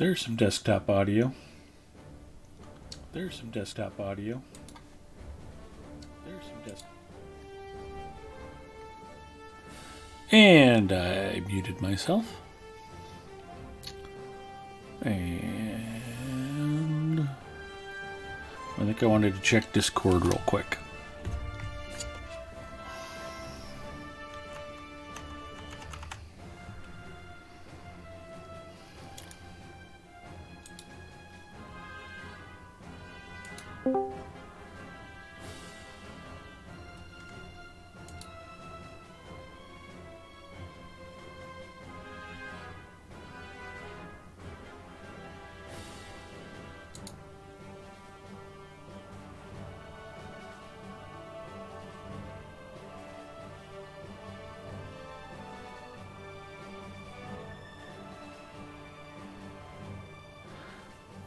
There's some desktop audio. There's some desktop audio. There's some desktop. And I muted myself. And I think I wanted to check Discord real quick.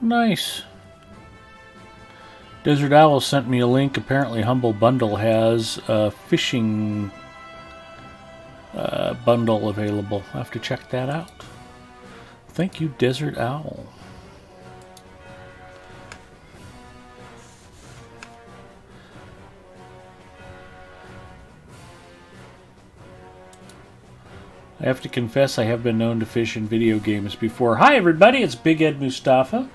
Nice. Desert Owl sent me a link. Apparently Humble Bundle has a fishing bundle available. I'll have to check that out. Thank you, Desert Owl. I have to confess I have been known to fish in video games before. Hi everybody, it's Big Ed Mustafa.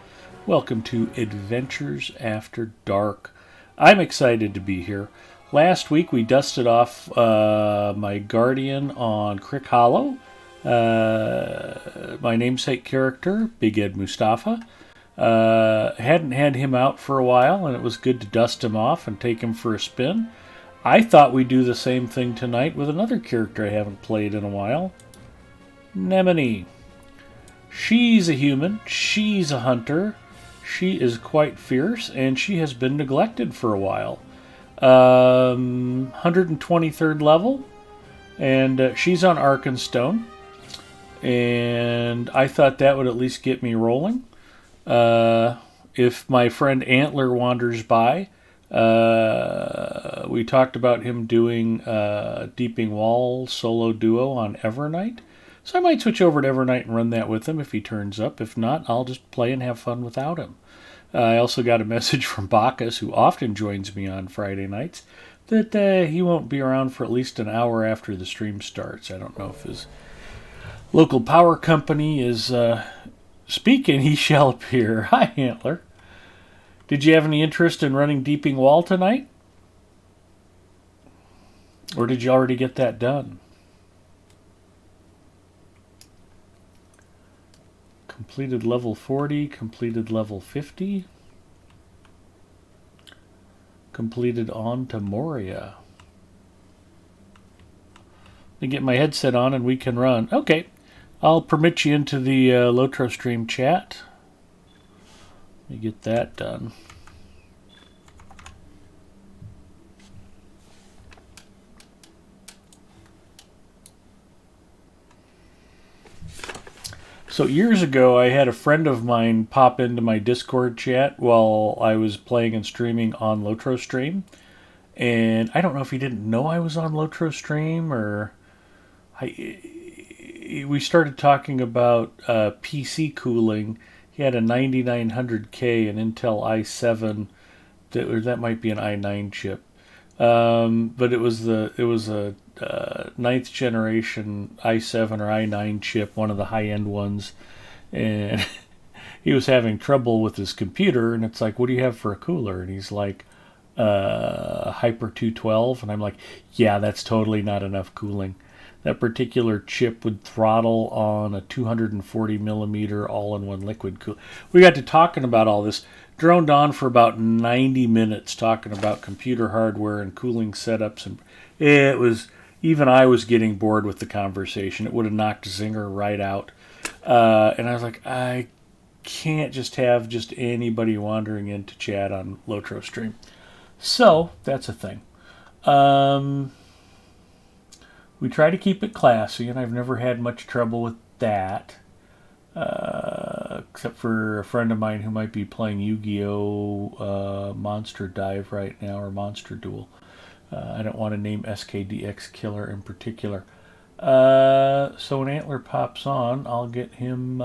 Welcome to Adventures After Dark. I'm excited to be here. Last week we dusted off my Guardian on Crick Hollow. My namesake character, Big Ed Mustafa. Hadn't had him out for a while, and it was good to dust him off and take him for a spin. I thought we'd do the same thing tonight with another character I haven't played in a while. Nemone. She's a human. She's a hunter. She is quite fierce, and she has been neglected for a while. 123rd level, and she's on Arkenstone. And I thought that would at least get me rolling. If my friend Antler wanders by, we talked about him doing Deeping Wall solo duo on Evernight. So I might switch over to Evernight and run that with him if he turns up. If not, I'll just play and have fun without him. I also got a message from Bacchus, who often joins me on Friday nights, that he won't be around for at least an hour after the stream starts. I don't know if his local power company is speaking. He shall appear. Hi, Antler. Did you have any interest in running Deeping Wall tonight? Or did you already get that done? Completed level 40, completed level 50. Completed on to Moria. Let me get my headset on and we can run. Okay, I'll permit you into the Lotro stream chat. Let me get that done. So years ago, I had a friend of mine pop into my Discord chat while I was playing and streaming on Lotro Stream. And I don't know if he didn't know I was on Lotro Stream or... we started talking about PC cooling. He had a 9900K, an Intel i7, that might be an i9 chip. But it was a ninth generation i7 or i9 chip, one of the high-end ones, and he was having trouble with his computer, and it's like, what do you have for a cooler? And he's like, Hyper 212, and I'm like, yeah, that's totally not enough cooling. That particular chip would throttle on a 240 millimeter all-in-one liquid cooler. We got to talking about all this, droned on for about 90 minutes talking about computer hardware and cooling setups, and it was, even I was getting bored with the conversation. It would have knocked Zinger right out. And I was like, I can't just have just anybody wandering into chat on Lotro Stream. So that's a thing. We try to keep it classy, and I've never had much trouble with that. Except for a friend of mine who might be playing Yu-Gi-Oh! Monster Dive right now, or Monster Duel. I don't want to name SKDX Killer in particular. So when Antler pops on, I'll get him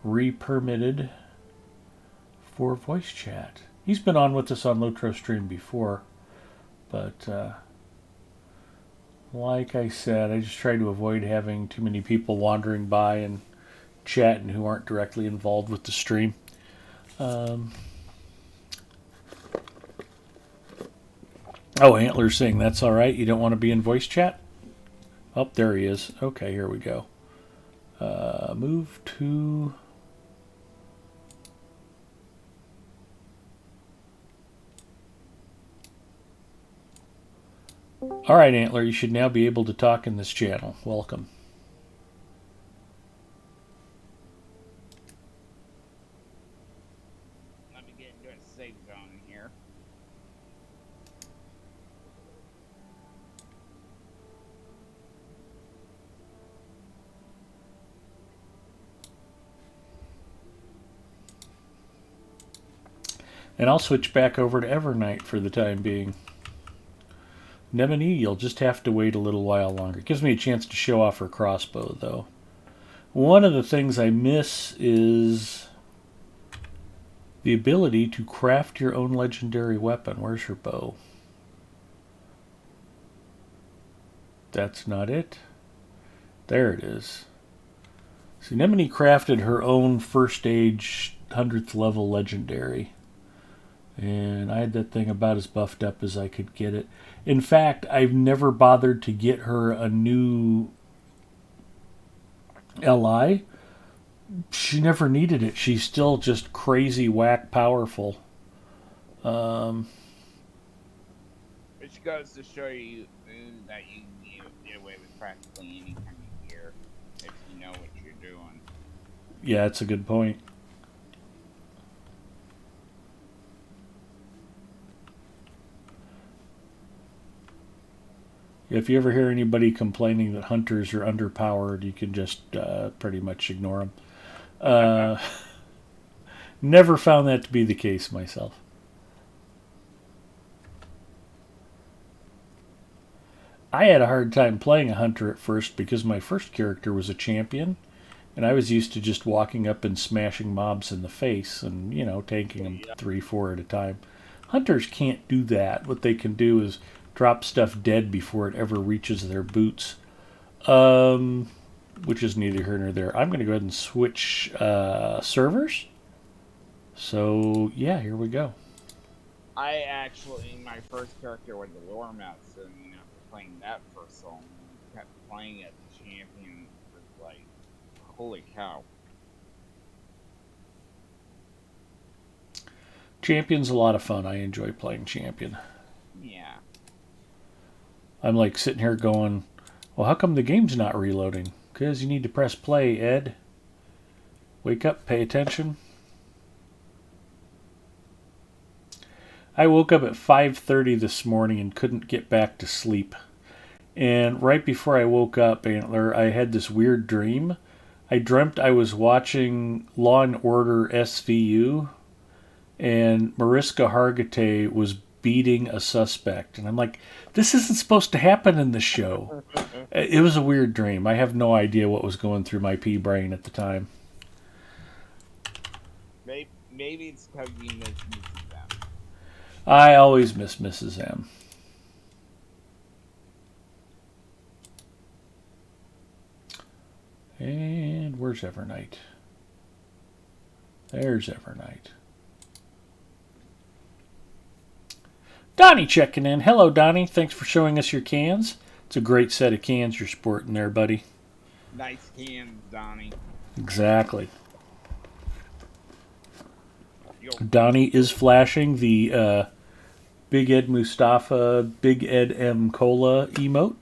re-permitted for voice chat. He's been on with us on Lotro Stream before, but like I said, I just try to avoid having too many people wandering by and chatting who aren't directly involved with the stream. Oh, Antler's saying that's all right. You don't want to be in voice chat? Oh, there he is. Okay, here we go. Move to... All right, Antler, you should now be able to talk in this channel. Welcome. Let me get into a safe zone here. And I'll switch back over to Evernight for the time being. Nemini, you'll just have to wait a little while longer. It gives me a chance to show off her crossbow, though. One of the things I miss is the ability to craft your own legendary weapon. Where's her bow? That's not it. There it is. See, Nemini crafted her own first age 100th level legendary. And I had that thing about as buffed up as I could get it. In fact, I've never bothered to get her a new LI. She never needed it. She's still just crazy whack powerful. Which goes to show you that you can get away with practically any kind of gear if you know what you're doing. Yeah, that's a good point. If you ever hear anybody complaining that hunters are underpowered, you can just pretty much ignore them. Never found that to be the case myself. I had a hard time playing a hunter at first because my first character was a champion, and I was used to just walking up and smashing mobs in the face and, you know, taking them 3, 4 at a time. Hunters can't do that. What they can do is drop stuff dead before it ever reaches their boots, which is neither here nor there. I'm going to go ahead and switch servers. So, yeah, here we go. I actually, my first character was the lore mouse, and after playing that for so long, kept playing as a champion, was like, holy cow. Champion's a lot of fun. I enjoy playing champion. Yeah. I'm like sitting here going, well, how come the game's not reloading? Because you need to press play, Ed. Wake up, pay attention. I woke up at 5:30 this morning and couldn't get back to sleep. And right before I woke up, Antler, I had this weird dream. I dreamt I was watching Law and Order SVU, and Mariska Hargitay was beating a suspect. And I'm like, this isn't supposed to happen in the show. It was a weird dream. I have no idea what was going through my pea brain at the time. Maybe it's because you miss Mrs. M. I always miss Mrs. M. And where's Evernight? There's Evernight. Donnie checking in. Hello, Donnie. Thanks for showing us your cans. It's a great set of cans you're sporting there, buddy. Nice cans, Donnie. Exactly. Donnie is flashing the Big Ed Mustafa, Big Ed M Cola emote.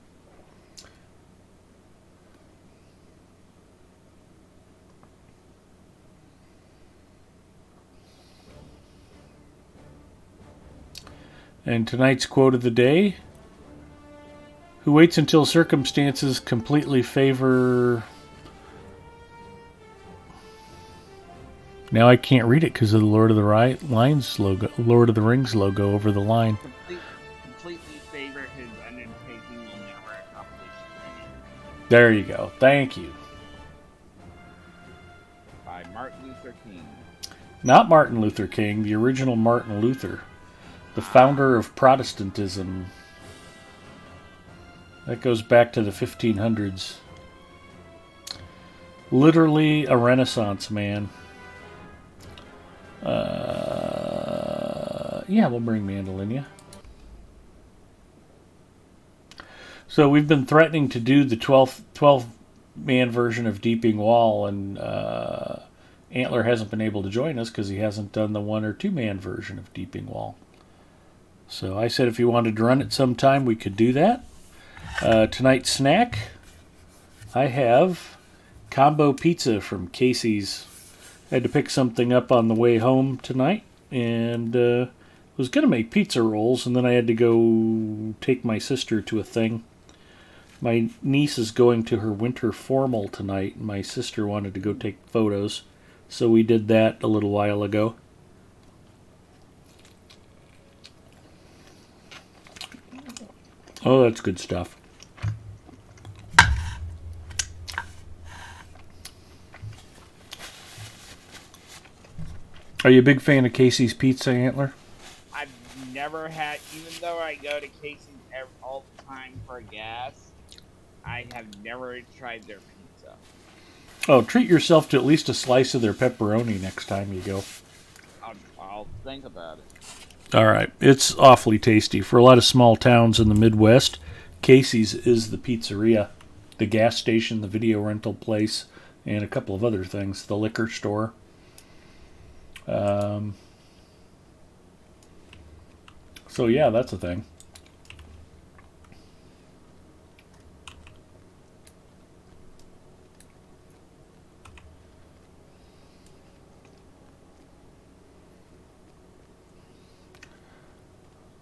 And tonight's quote of the day: who waits until circumstances completely favor... Now I can't read it because of the Lord of the Lines logo, Lord of the Rings logo over the line. Completely favor his undertaking will never accomplish anything. There you go. Thank you. By Martin Luther King. Not Martin Luther King, the original Martin Luther, the Ah, founder of Protestantism. That goes back to the 1500s. Literally a Renaissance man. Yeah, we'll bring Mandolinia. So we've been threatening to do the 12 man version of Deeping Wall, and Antler hasn't been able to join us because he hasn't done the 1 or 2 man version of Deeping Wall. So I said if he wanted to run it sometime, we could do that. Tonight's snack, I have combo pizza from Casey's. I had to pick something up on the way home tonight, and was going to make pizza rolls, and then I had to go take my sister to a thing. My niece is going to her winter formal tonight, and my sister wanted to go take photos, so we did that a little while ago. Oh, that's good stuff. Are you a big fan of Casey's Pizza, Antler? I've never had, even though I go to Casey's all the time for gas, I have never tried their pizza. Oh, treat yourself to at least a slice of their pepperoni next time you go. I'll think about it. All right. It's awfully tasty. For a lot of small towns in the Midwest, Casey's is the pizzeria, the gas station, the video rental place, and a couple of other things, the liquor store. Um, so, yeah, that's a thing.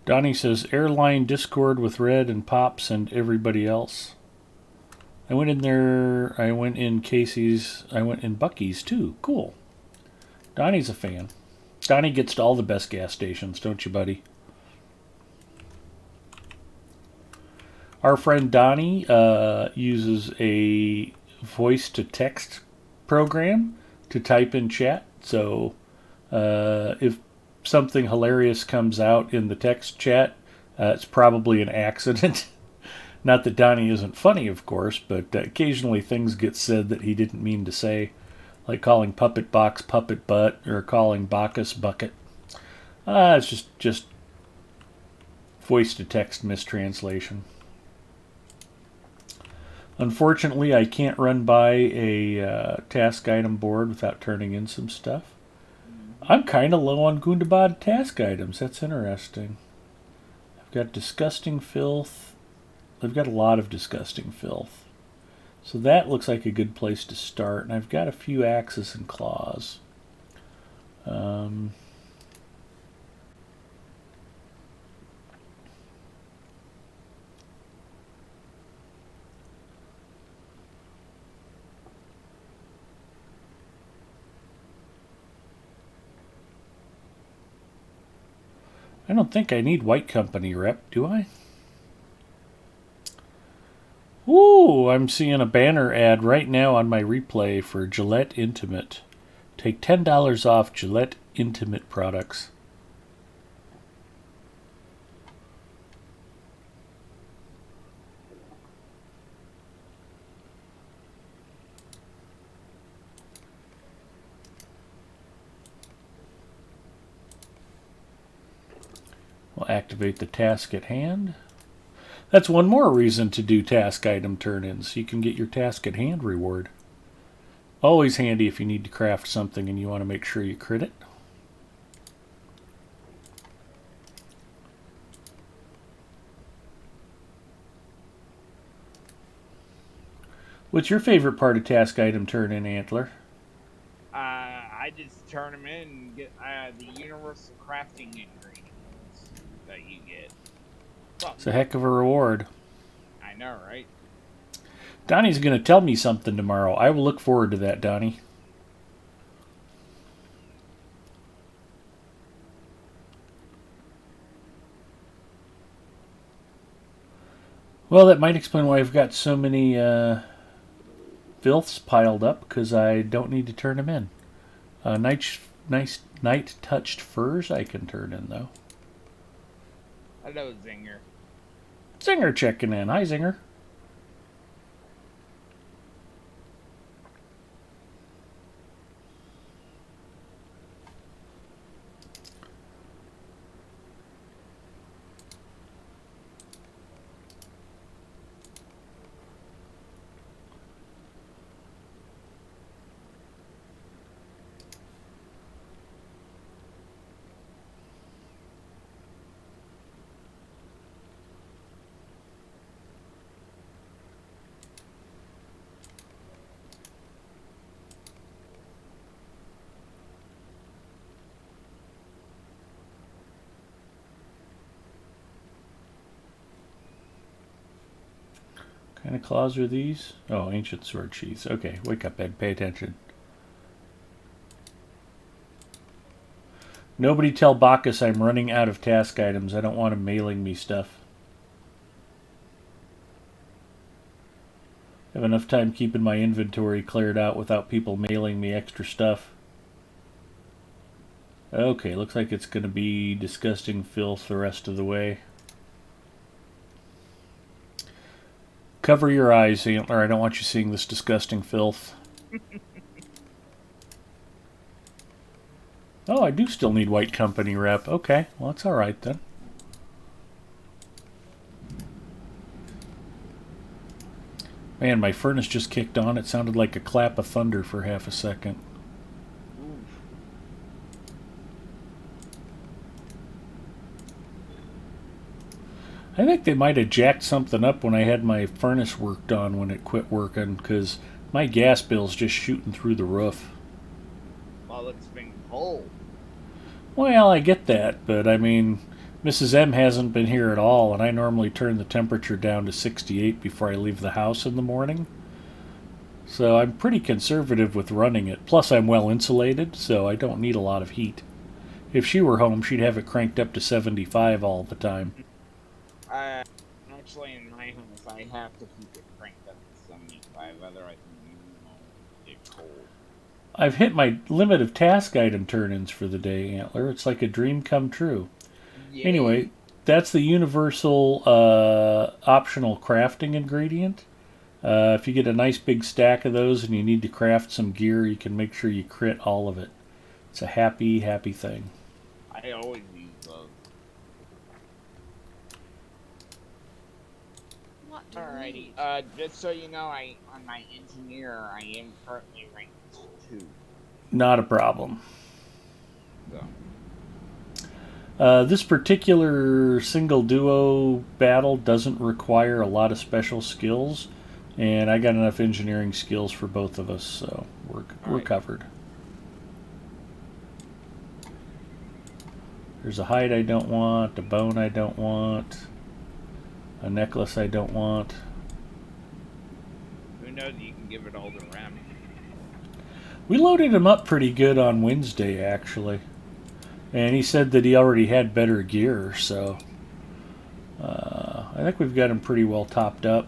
Donnie says, airline Discord with Red and Pops and everybody else. I went in there, I went in Casey's, I went in Bucky's too. Cool. Donnie's a fan. Donnie gets to all the best gas stations, don't you, buddy? Our friend Donnie uses a voice to text program to type in chat. So if something hilarious comes out in the text chat, it's probably an accident. Not that Donnie isn't funny, of course, but occasionally things get said that he didn't mean to say, like calling Puppet Box Puppet Butt or calling Bacchus Bucket. It's just voice to text mistranslation. Unfortunately, I can't run by a task item board without turning in some stuff. I'm kind of low on Gundabad task items. That's interesting. I've got disgusting filth. I've got a lot of disgusting filth. So that looks like a good place to start. And I've got a few axes and claws. I don't think I need White Company rep, do I? Ooh, I'm seeing a banner ad right now on my replay for Gillette Intimate. Take $10 off Gillette Intimate products. We'll activate the task at hand. That's one more reason to do task item turn-ins. You can get your task at hand reward. Always handy if you need to craft something and you want to make sure you crit it. What's your favorite part of task item turn-in, Antler? I just turn them in and get the universal crafting ingredients that you get. It's a heck of a reward. I know, right? Donnie's going to tell me something tomorrow. I will look forward to that, Donnie. Well, that might explain why I've got so many filths piled up, because I don't need to turn them in. Night touched furs I can turn in though. Hello, Zinger. Zinger checking in. Hi, Zinger. What kind of claws are these? Oh, ancient sword sheaths. Okay, wake up, Ed. Pay attention. Nobody tell Bacchus I'm running out of task items. I don't want him mailing me stuff. I have enough time keeping my inventory cleared out without people mailing me extra stuff. Okay, looks like it's going to be disgusting filth the rest of the way. Cover your eyes, Antler. I don't want you seeing this disgusting filth. Oh, I do still need white company rep. Okay, well, that's alright then. Man, my furnace just kicked on. It sounded like a clap of thunder for half a second. Oof. I think they might have jacked something up when I had my furnace worked on when it quit working, because my gas bill's just shooting through the roof. Well, it's been cold. Well, I get that, but I mean, Mrs. M hasn't been here at all, and I normally turn the temperature down to 68 before I leave the house in the morning. So I'm pretty conservative with running it. Plus, I'm well insulated, so I don't need a lot of heat. If she were home, she'd have it cranked up to 75 all the time. Actually, in my house, I have to keep it cranked up to 75, otherwise it won't get cold. I've hit my limit of task item turn-ins for the day, Antler. It's like a dream come true. Yay. Anyway, that's the universal optional crafting ingredient. If you get a nice big stack of those and you need to craft some gear, you can make sure you crit all of it. It's a happy, happy thing. I always use those. Alrighty. Just so you know, on my engineer, I am currently ranked 2. Not a problem. So. This particular single duo battle doesn't require a lot of special skills, and I got enough engineering skills for both of us, so we're covered. There's a hide I don't want, a bone I don't want, a necklace I don't want. Who knows? You can give it all to Rem. We loaded him up pretty good on Wednesday, actually. And he said that he already had better gear, so I think we've got him pretty well topped up.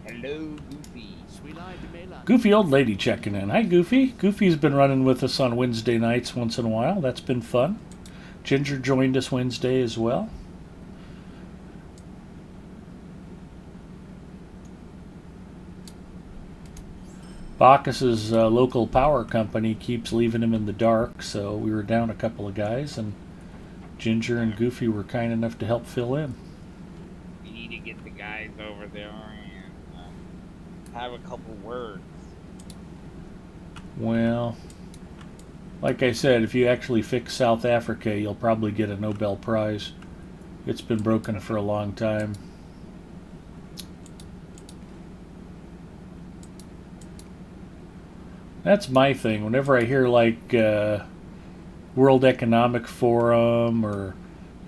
Hello, Goofy. Goofy old lady checking in. Hi, Goofy. Goofy's been running with us on Wednesday nights once in a while. That's been fun. Ginger joined us Wednesday as well. Bacchus's local power company keeps leaving him in the dark, so we were down a couple of guys, and Ginger and Goofy were kind enough to help fill in. We need to get the guys over there and have a couple words. Well, like I said, if you actually fix South Africa, you'll probably get a Nobel Prize. It's been broken for a long time. That's my thing. Whenever I hear like World Economic Forum or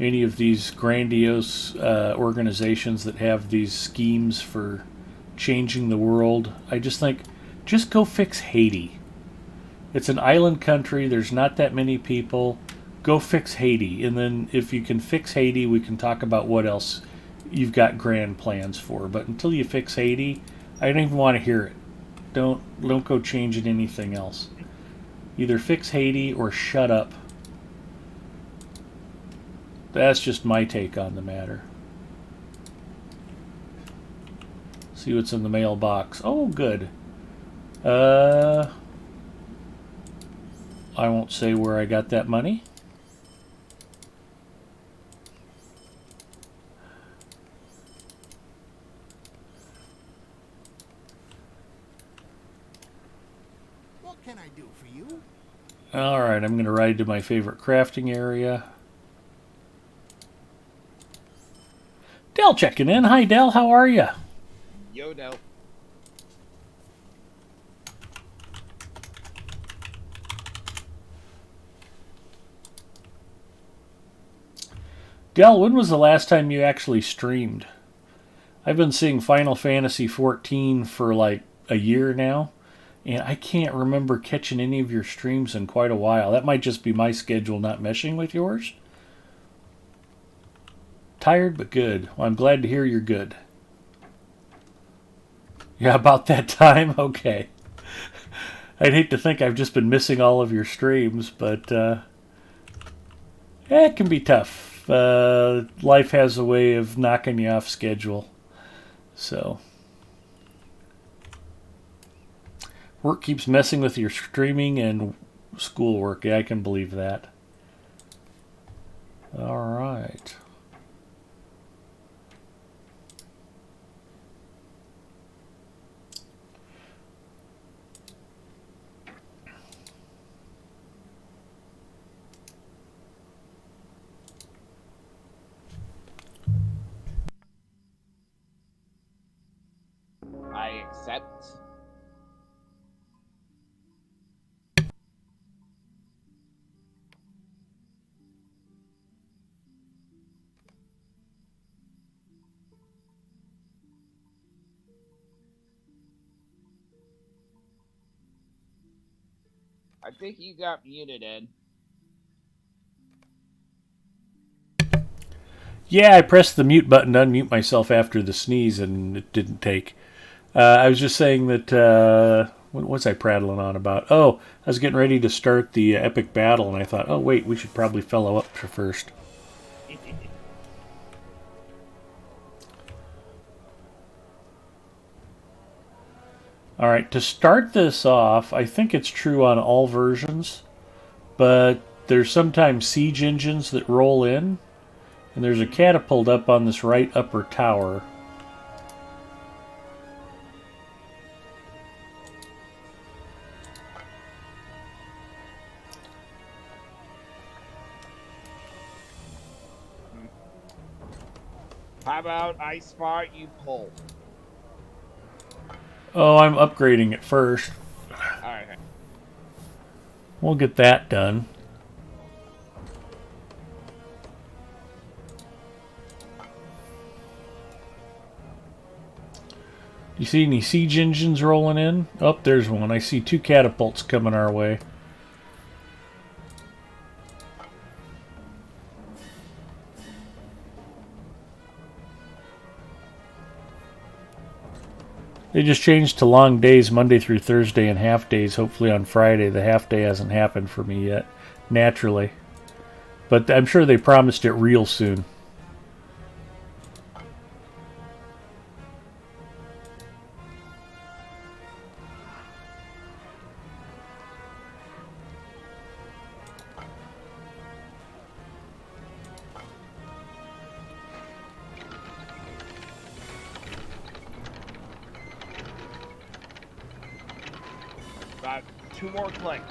any of these grandiose organizations that have these schemes for changing the world, I just think, just go fix Haiti. It's an island country. There's not that many people. Go fix Haiti. And then if you can fix Haiti, we can talk about what else you've got grand plans for. But until you fix Haiti, I don't even want to hear it. Don't go changing anything else. Either fix Haiti or shut up. That's just my take on the matter. See what's in the mailbox. Oh, good. I won't say where I got that money. What can I do for you? Alright, I'm going to ride to my favorite crafting area. Dell checking in. Hi, Dell. How are you? Yodo. Dell, when was the last time you actually streamed? I've been seeing Final Fantasy XIV for like a year now, and I can't remember catching any of your streams in quite a while. That might just be my schedule not meshing with yours. Tired but good. Well, I'm glad to hear you're good. Yeah, about that time? Okay. I'd hate to think I've just been missing all of your streams, but it can be tough. Life has a way of knocking you off schedule. So, work keeps messing with your streaming and schoolwork. Yeah, I can believe that. All right. I accept. I think you got muted, Ed. Yeah, I pressed the mute button to unmute myself after the sneeze, and it didn't take. I was just saying that. What was I prattling on about? Oh, I was getting ready to start the epic battle, and I thought, oh wait, we should probably follow up first. All right, to start this off, I think it's true on all versions, but there's sometimes siege engines that roll in, and there's a catapult up on this right upper tower. How about I spot you pull? Oh, I'm upgrading it first. Alright. We'll get that done. You see any siege engines rolling in? Oh, there's one. I see two catapults coming our way. They just changed to long days Monday through Thursday and half days hopefully on Friday. The half day hasn't happened for me yet, naturally. But I'm sure they promised it real soon. About 2 more clicks.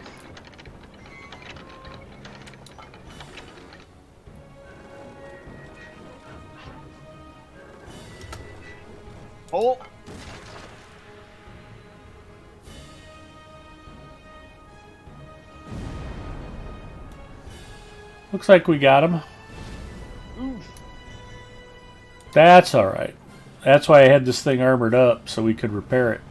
Pull. Looks like we got him. Oof. That's alright. That's why I had this thing armored up, so we could repair it.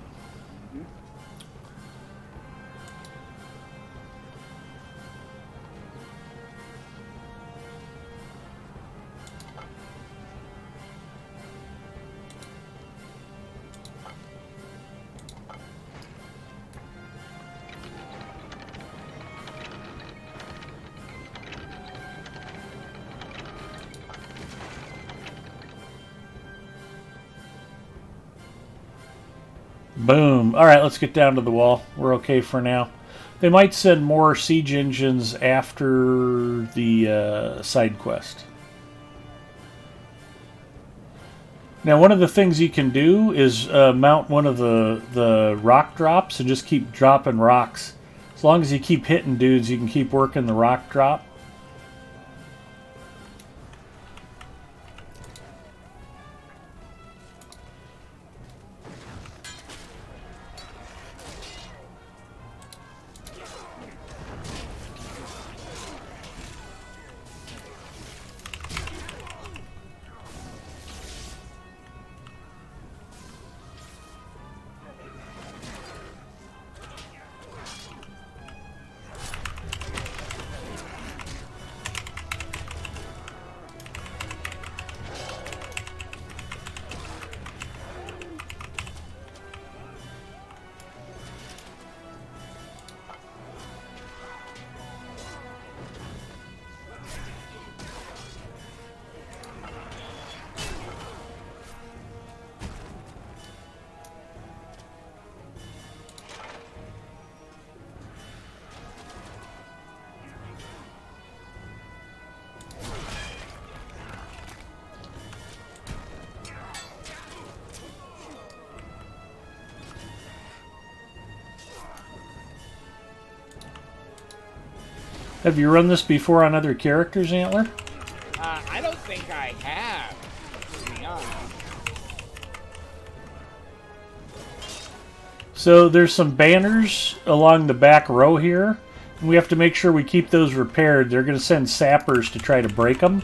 Boom. All right, let's get down to the wall. We're okay for now. They might send more siege engines after the side quest. Now, one of the things you can do is mount one of the rock drops and just keep dropping rocks. As long as you keep hitting dudes, you can keep working the rock drop. Have you run this before on other characters, Antler? I don't think I have, to be honest. So there's some banners along the back row here. And we have to make sure we keep those repaired. They're going to send sappers to try to break them.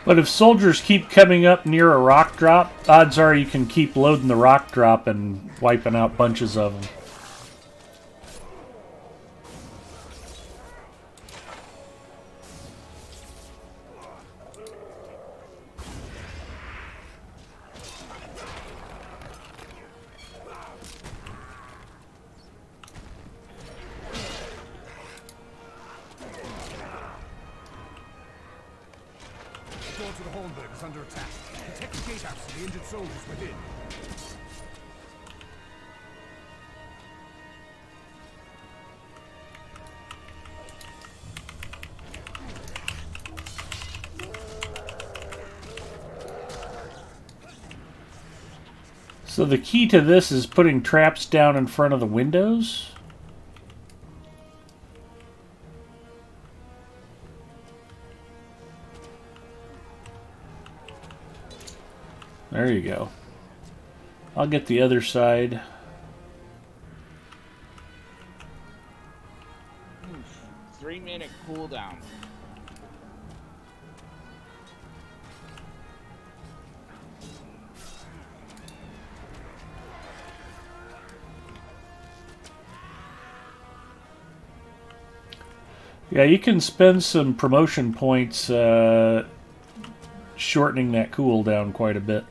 But if soldiers keep coming up near a rock drop, odds are you can keep loading the rock drop and wiping out bunches of them. The door to the Hornburg is under attack. Protect the gatehouse and the injured soldiers within. So the key to this is putting traps down in front of the windows. There you go. I'll get the other side. 3-minute cooldown. Yeah, you can spend some promotion points shortening that cooldown quite a bit.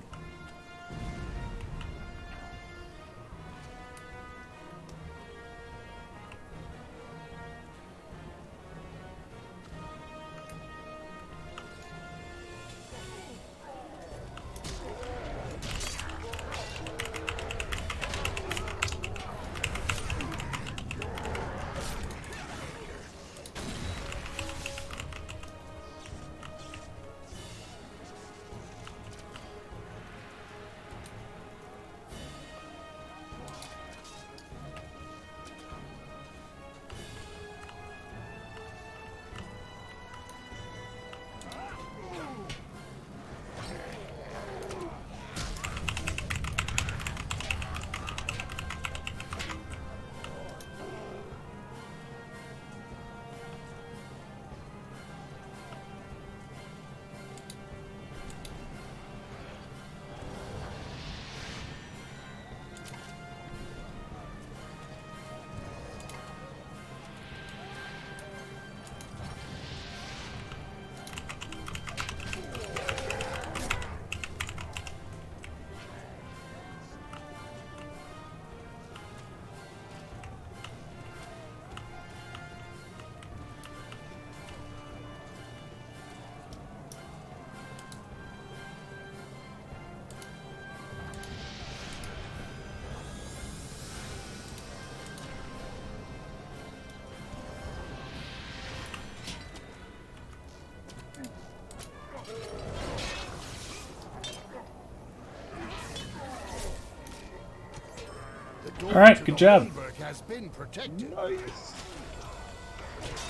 Door Alright, to good the job. Holmberg has been protected. Nice.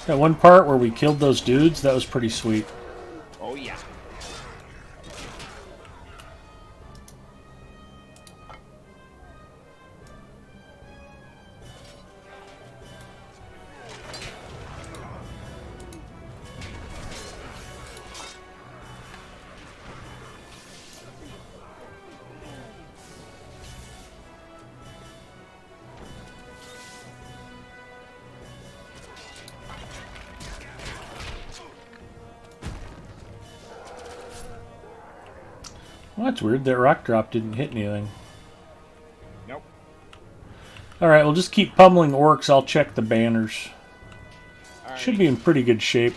That one part where we killed those dudes, that was pretty sweet. Oh yeah. Well, that's weird. That rock drop didn't hit anything. Nope. Alright, we'll just keep pummeling orcs. I'll check the banners. Alright. Should be in pretty good shape.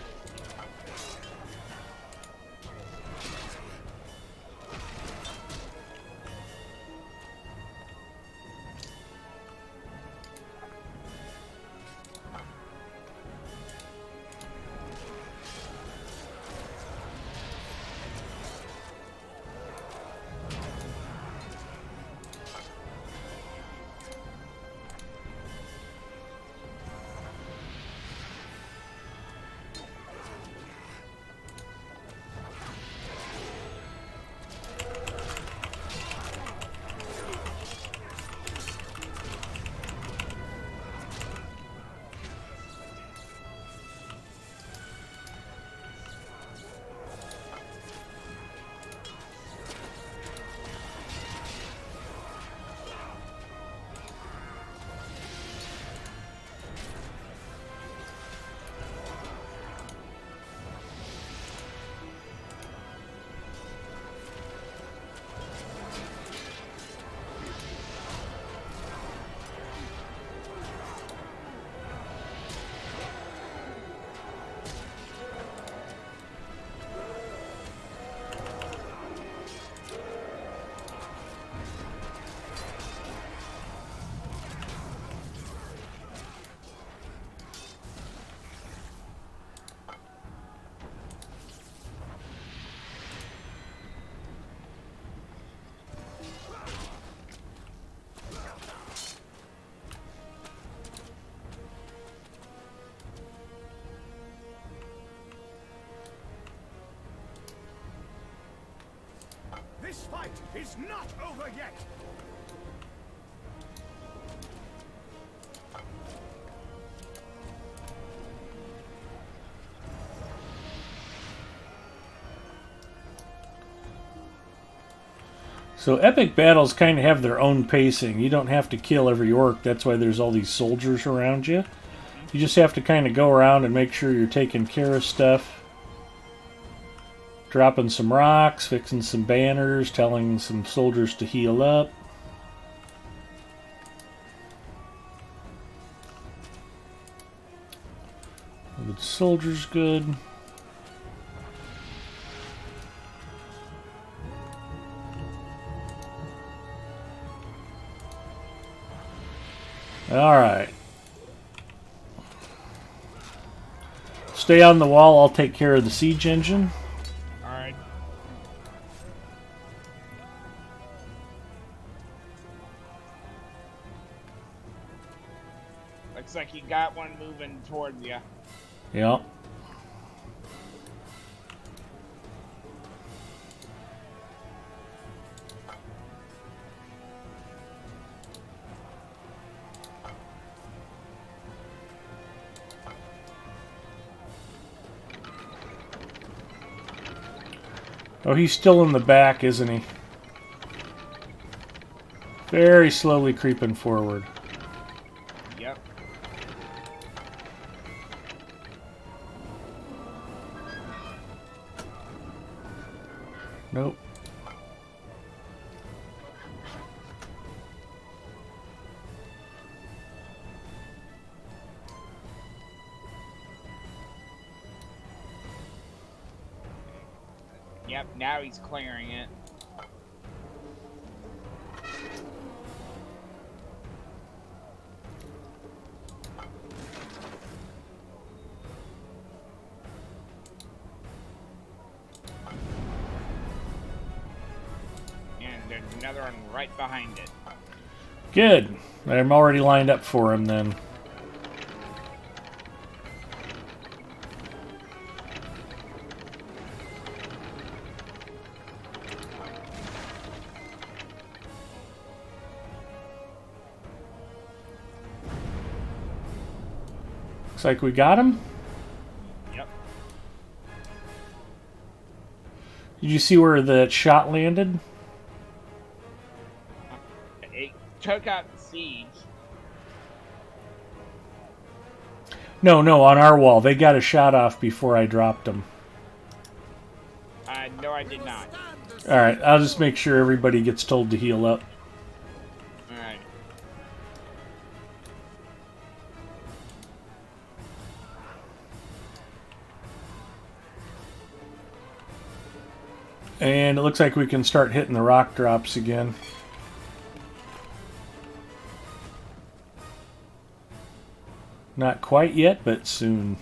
This fight is not over yet. So epic battles kind of have their own pacing. You don't have to kill every orc. That's why there's all these soldiers around you. You just have to kind of go around and make sure you're taking care of stuff. Dropping some rocks, fixing some banners, telling some soldiers to heal up. The soldiers good. Alright. Stay on the wall, I'll take care of the siege engine. Alright. Looks like you got one moving towards you. Yep. Oh, he's still in the back, isn't he? Very slowly creeping forward. Yep. Nope. Yep, now he's clearing it. And there's another one right behind it. Good. I'm already lined up for him then. Looks like we got him. Yep. Did you see where the shot landed? It took out the siege. No, no, on our wall. They got a shot off before I dropped them. No, I did not. Alright, I'll just make sure everybody gets told to heal up. Alright. And it looks like we can start hitting the rock drops again. Not quite yet, but soon.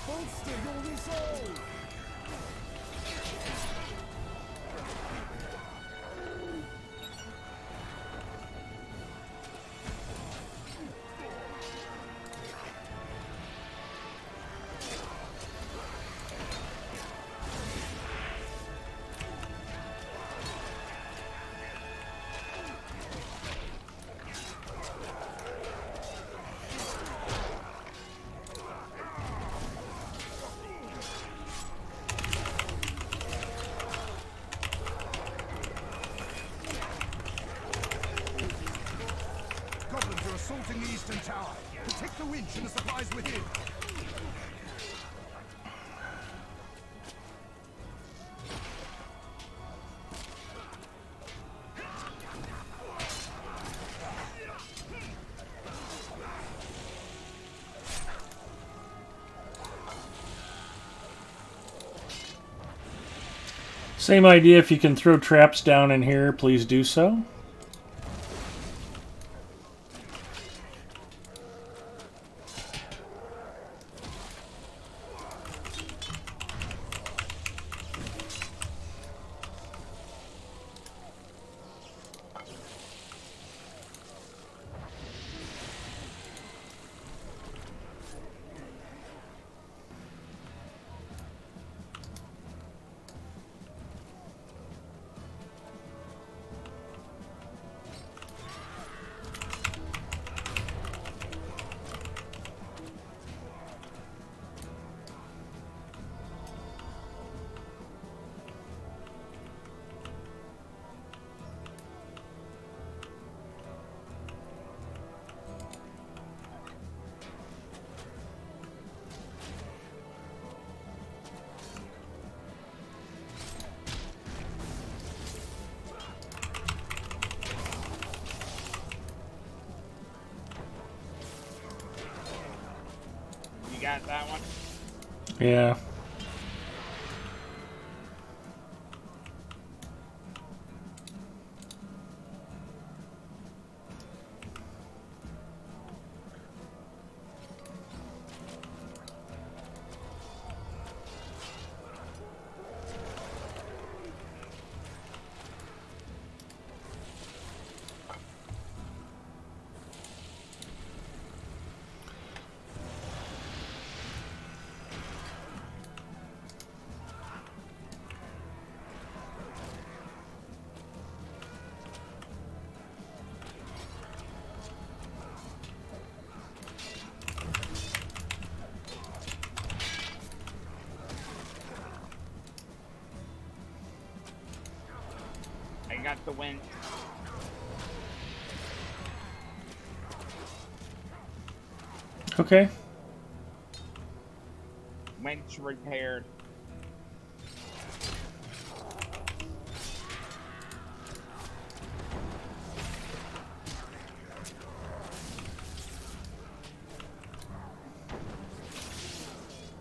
Monster, you're resolved! Goblins are assaulting the eastern tower. Protect the winch and the supplies within. Same idea, if you can throw traps down in here, please do so. You got that one? Yeah. got the winch. Okay. Winch repaired.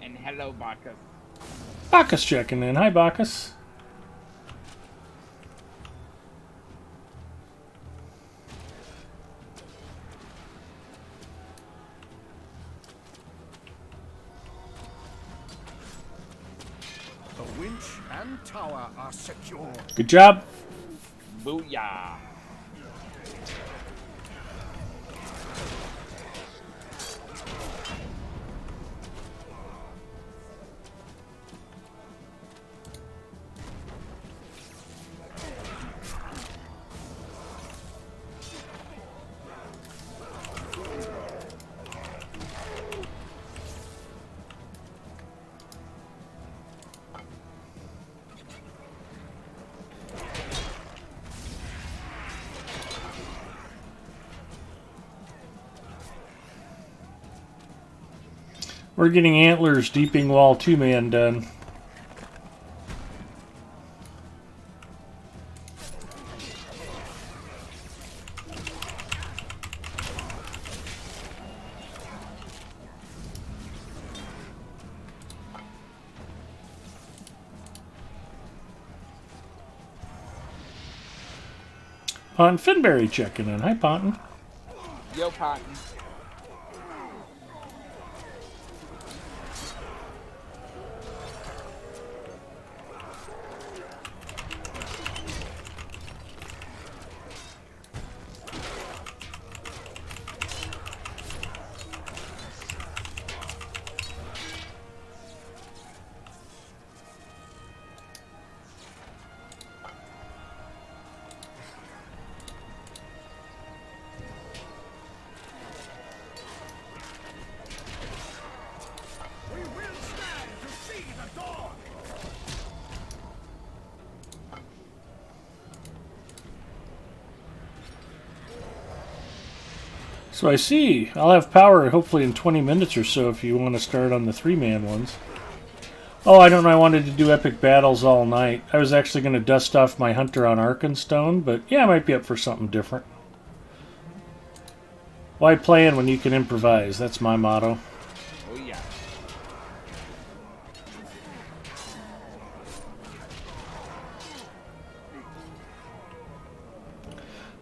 And hello, Bacchus. Bacchus checking in. Hi, Bacchus. The winch and tower are secure. Good job. Booyah. We're getting Antlers Deeping Wall 2-man done. Ponton Finberry checking in. Hi, Ponton. Yo, Cotton. We will stand to see the dawn. So I see. I'll have power hopefully in 20 minutes or so if you want to start on the 3-man ones. Oh, I don't know. I wanted to do epic battles all night. I was actually going to dust off my Hunter on Arkenstone, but yeah, I might be up for something different. Why plan when you can improvise? That's my motto. Oh, yeah.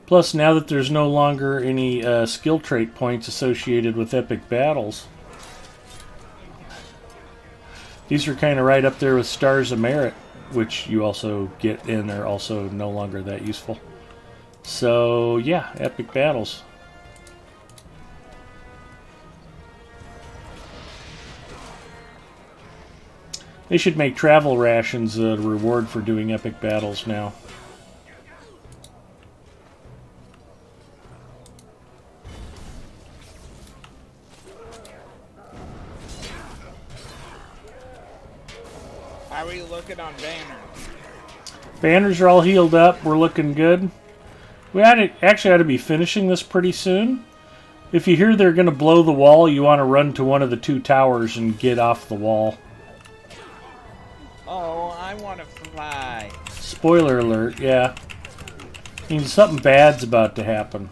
Plus, now that there's no longer any skill trait points associated with epic battles, these are kind of right up there with Stars of Merit, which you also get and are also no longer that useful. So, yeah, epic battles. They should make travel rations a reward for doing epic battles now. How are you looking on banners? Banners are all healed up. We're looking good. We actually ought to be finishing this pretty soon. If you hear they're going to blow the wall, you want to run to one of the 2 towers and get off the wall. Oh, I want to fly. Spoiler alert, yeah. Means something bad's about to happen.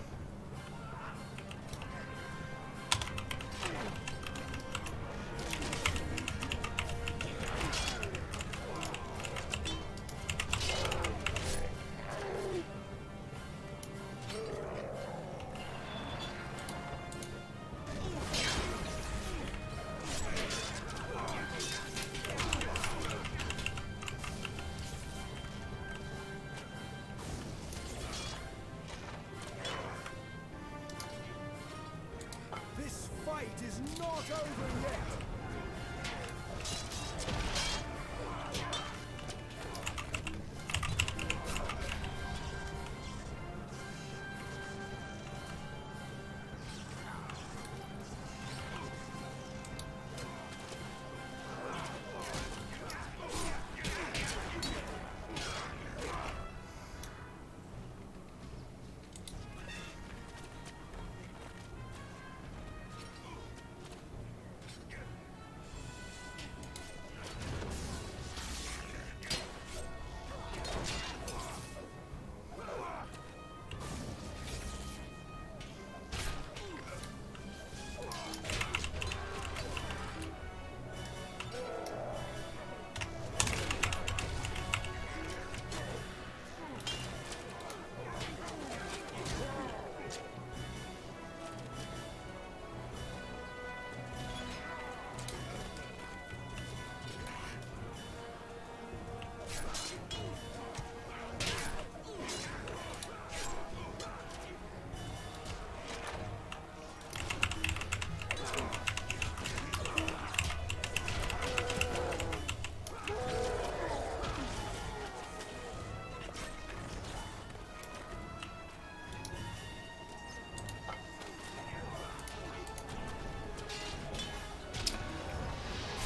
This fight is not over yet.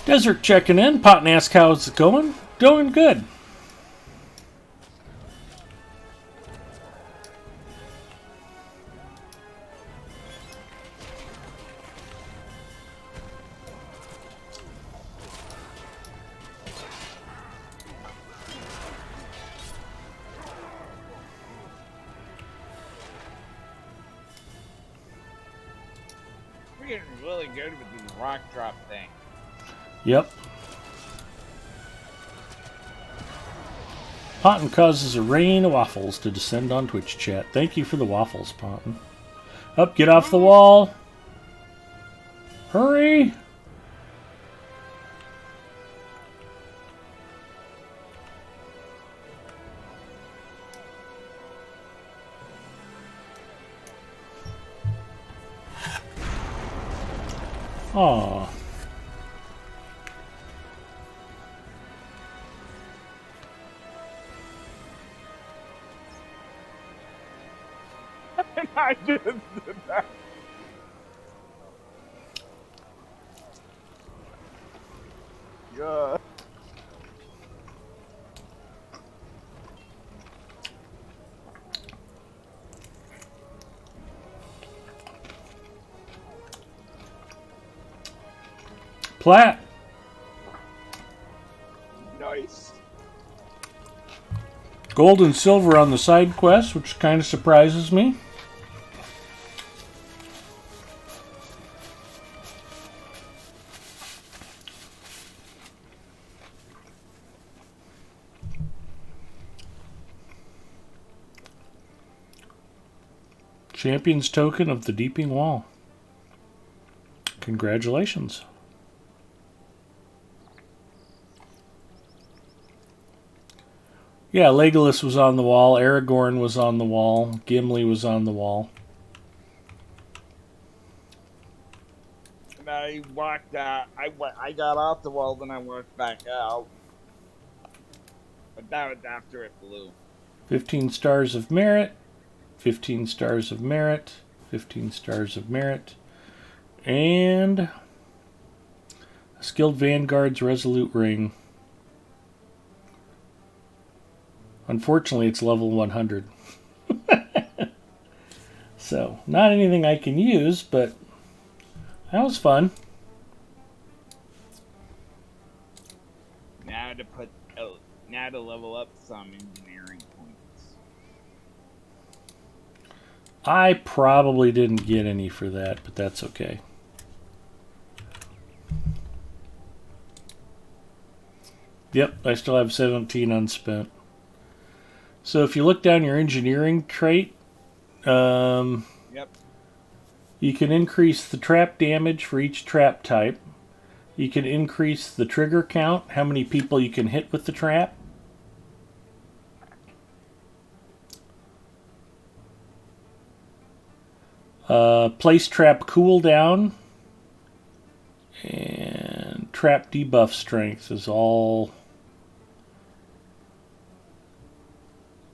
Desert checking in. Pot and ask how's it going? Going good. We're getting really good with these rock drop things. Yep. Ponton causes a rain of waffles to descend on Twitch chat. Thank you for the waffles, Ponton. Up, get off the wall. Hurry. Aw. I just did that. Yeah. Plat. Nice. Gold and silver on the side quest, which kind of surprises me. Champion's token of the Deeping Wall. Congratulations. Yeah, Legolas was on the wall, Aragorn was on the wall, Gimli was on the wall. And I walked out. I got off the wall, then I walked back out. But that was after it blew. 15 stars of merit, 15 stars of merit, 15 stars of merit, and a Skilled Vanguard's Resolute Ring. Unfortunately, it's level 100. So, not anything I can use, but that was fun. Now to level up some engineering points. I probably didn't get any for that, but that's okay. Yep, I still have 17 unspent. So if you look down your engineering trait, Yep. you can increase the trap damage for each trap type. You can increase the trigger count, how many people you can hit with the trap. Place trap cooldown and trap debuff strength is all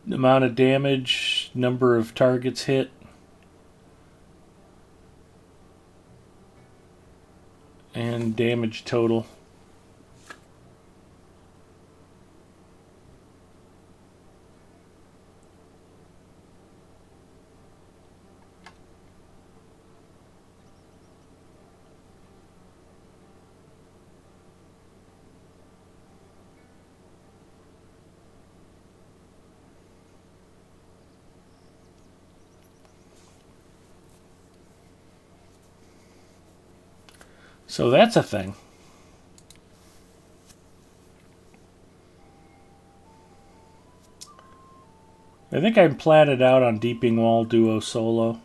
the amount of damage, number of targets hit, and damage total. So that's a thing. I think I'm platted out on Deeping Wall Duo Solo.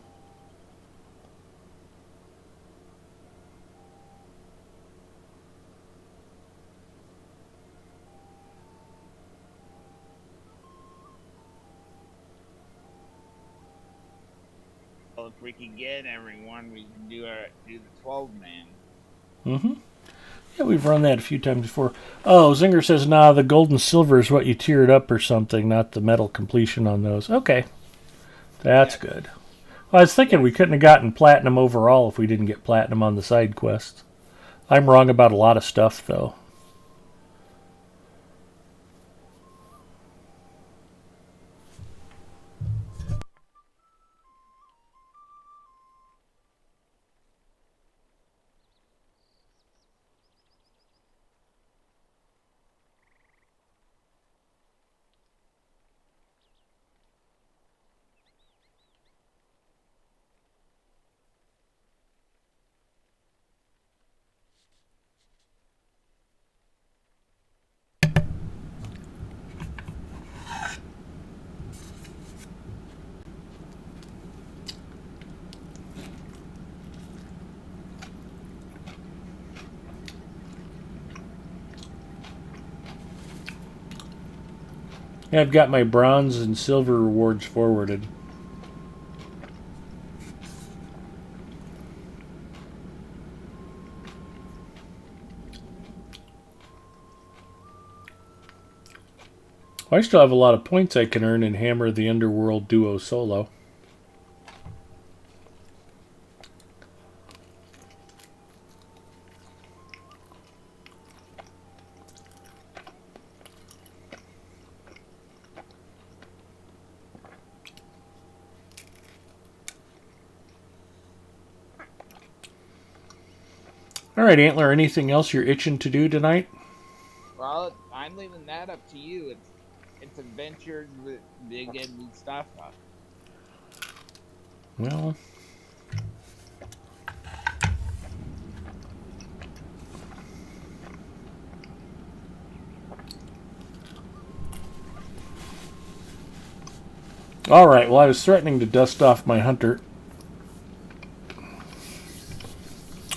Well, if we can get everyone, we can do the 12-man. Mm-hmm. Yeah, we've run that a few times before. Oh, Zinger says, nah, the gold and silver is what you tiered up or something, not the metal completion on those. Okay. That's good. Well, I was thinking we couldn't have gotten platinum overall if we didn't get platinum on the side quests. I'm wrong about a lot of stuff, though. Yeah, I've got my bronze and silver rewards forwarded. I still have a lot of points I can earn in Hammer the Underworld Duo Solo. All right, Antler, anything else you're itching to do tonight? Well, I'm leaving that up to you. It's adventures with Big Ed Mustafa. Well, all right, well, I was threatening to dust off my hunter.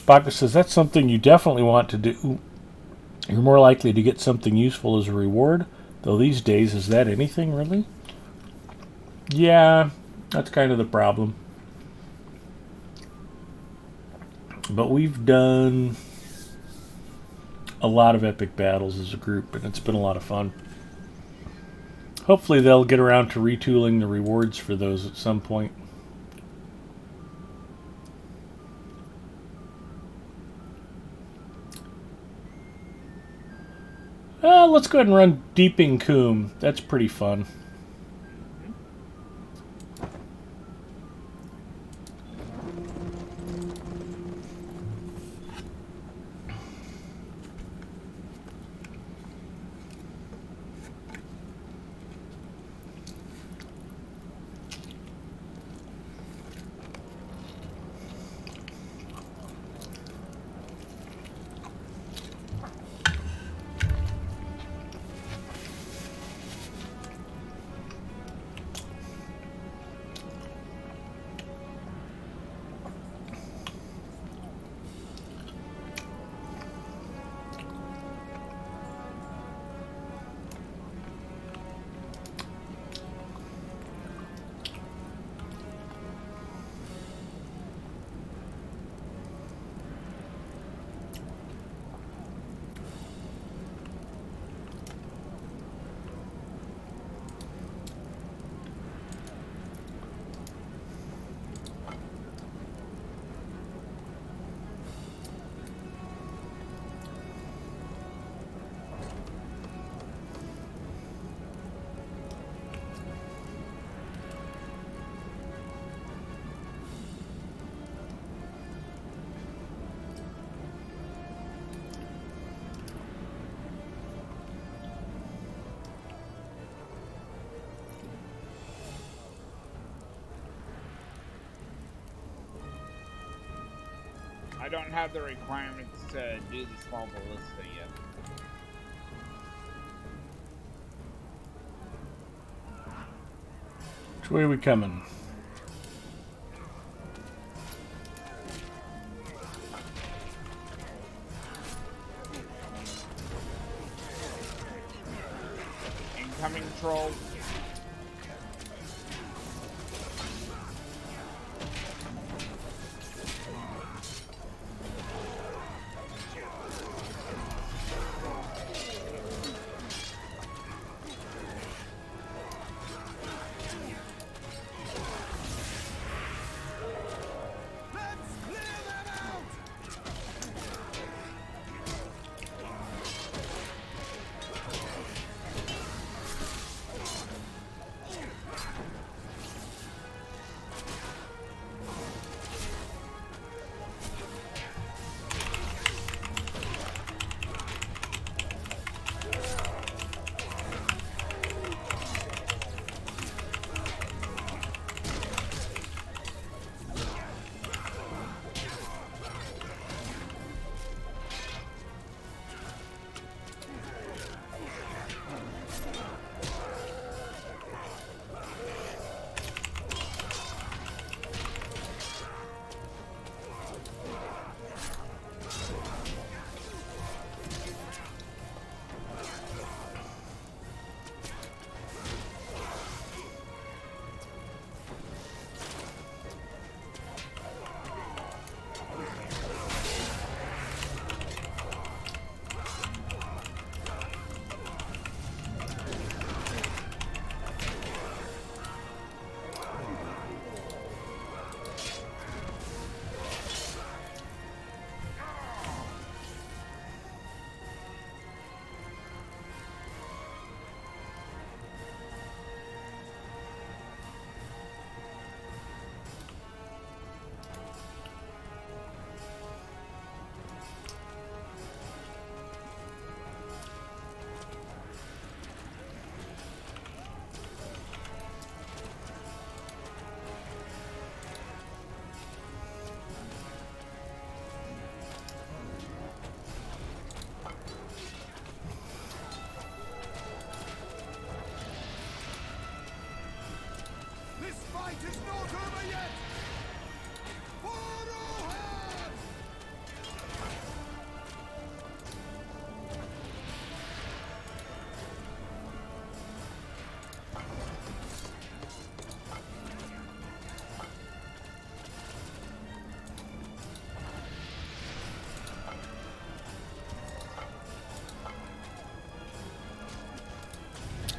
Baka says that's something you definitely want to do. You're more likely to get something useful as a reward, though these days, is that anything, really? Yeah, that's kind of the problem. But we've done a lot of epic battles as a group, and it's been a lot of fun. Hopefully they'll get around to retooling the rewards for those at some point. Let's go ahead and run Deeping Coombe. That's pretty fun. I don't have the requirements to do the small ballista yet. Which way are we coming? Incoming troll.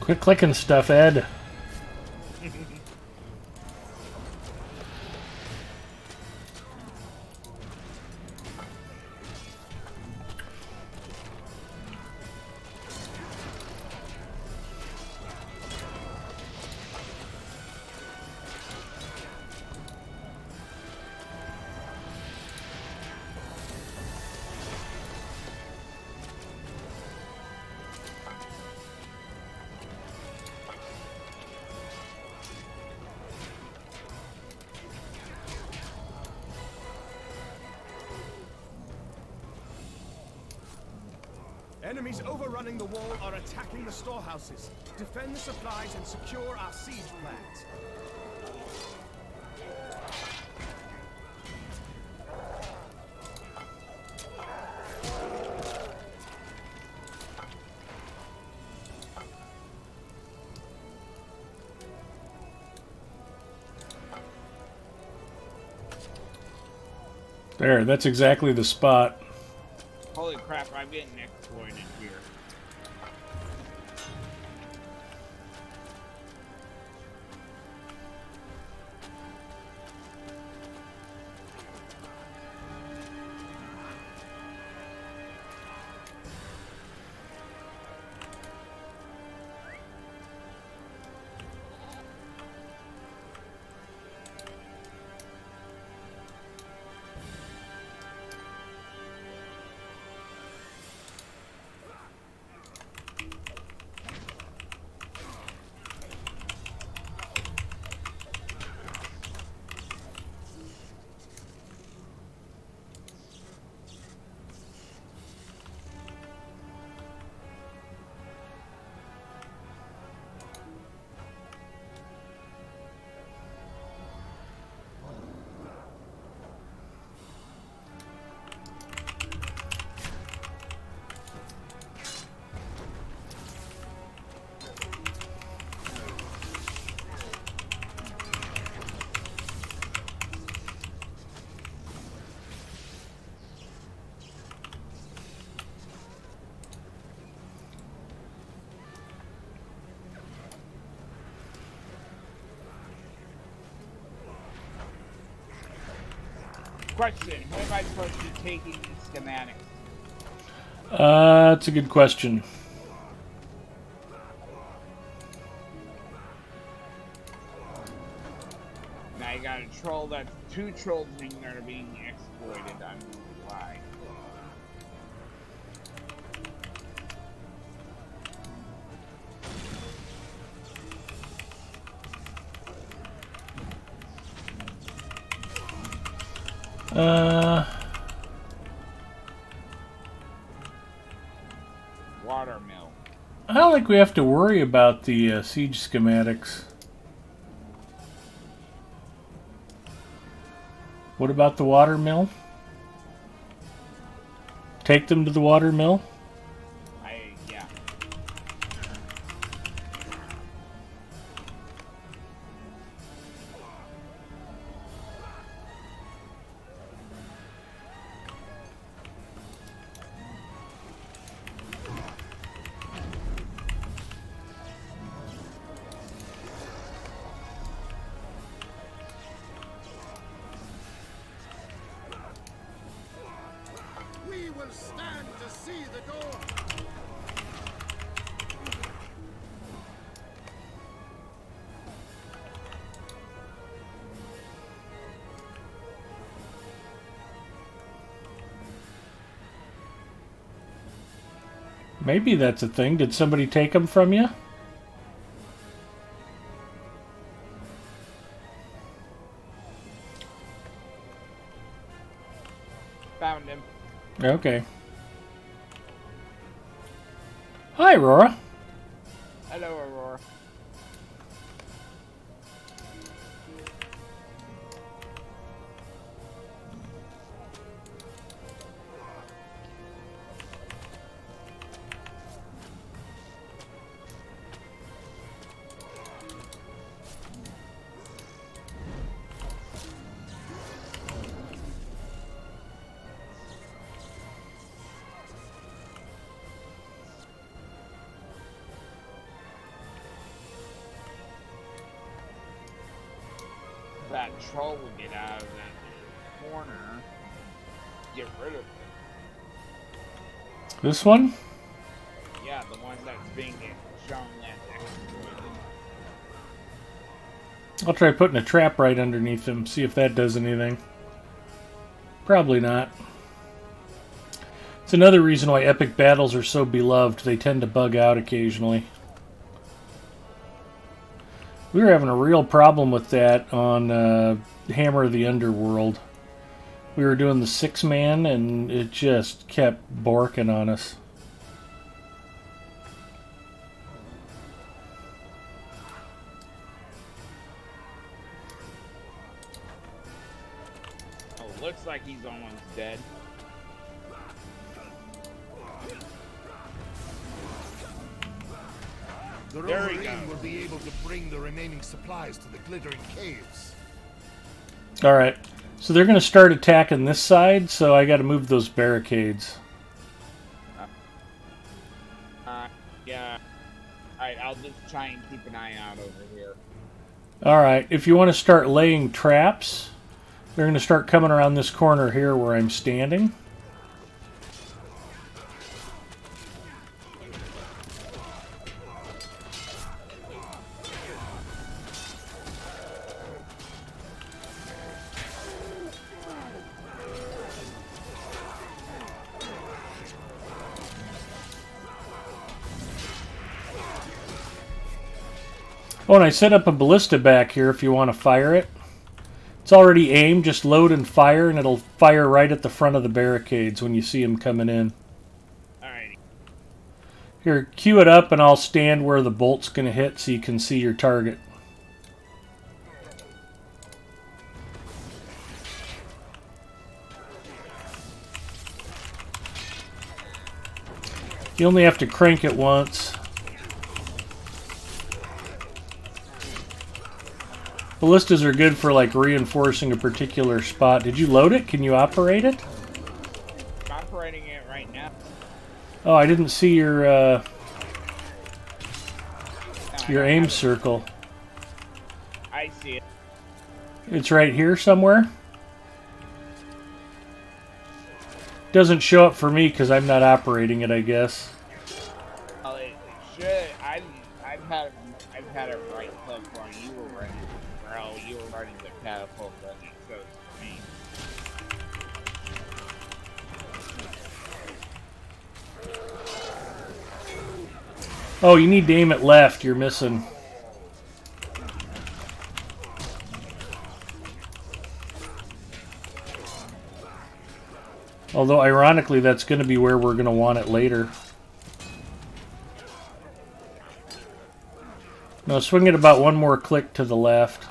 Quit clicking stuff, Ed. Enemies overrunning the wall are attacking the storehouses. Defend the supplies and secure our siege plans. There, that's exactly the spot. Holy crap, I'm getting exploited here. Question, who am I supposed to be taking these schematics? That's a good question. Now you got a troll that's two trolls that are being exploited. I don't know why. Watermill. I don't think we have to worry about the siege schematics. What about the water mill? Take them to the water mill? Yeah. We will stand to see the door. Maybe that's a thing. Did somebody take them from you? Found him. Okay. Hi, Aurora. Hello, Aurora. that troll would get out of that corner, get rid of it. This one? Yeah, the one that's being shown as exploited. I'll try putting a trap right underneath him, see if that does anything. Probably not. It's another reason why epic battles are so beloved. They tend to bug out occasionally. We were having a real problem with that on Hammer of the Underworld. We were doing the 6-man and it just kept borking on us. Oh, looks like he's almost dead. The There we Roverine go. will be able to bring the remaining supplies to the glittering caves. Alright, so they're going to start attacking this side, so I got to move those barricades. Yeah. Alright, I'll just try and keep an eye out over here. Alright, if you want to start laying traps, they're going to start coming around this corner here where I'm standing. Oh, and I set up a ballista back here if you want to fire it. It's already aimed, just load and fire, and it'll fire right at the front of the barricades when you see them coming in. Alrighty. Here, cue it up and I'll stand where the bolt's going to hit so you can see your target. You only have to crank it once. Ballistas are good for like reinforcing a particular spot. Did you load it? Can you operate it? I'm operating it right now. Oh, I didn't see your No, I don't aim have it. circle. I see it. It's right here somewhere. Doesn't show up for me because I'm not operating it, I guess. Well, it should. I've had it right click while you were running. Well, you were running the catapult, but it shows for me. Oh, you need to aim it left. You're missing. Although, ironically, that's going to be where we're going to want it later. No, swing it about one more click to the left.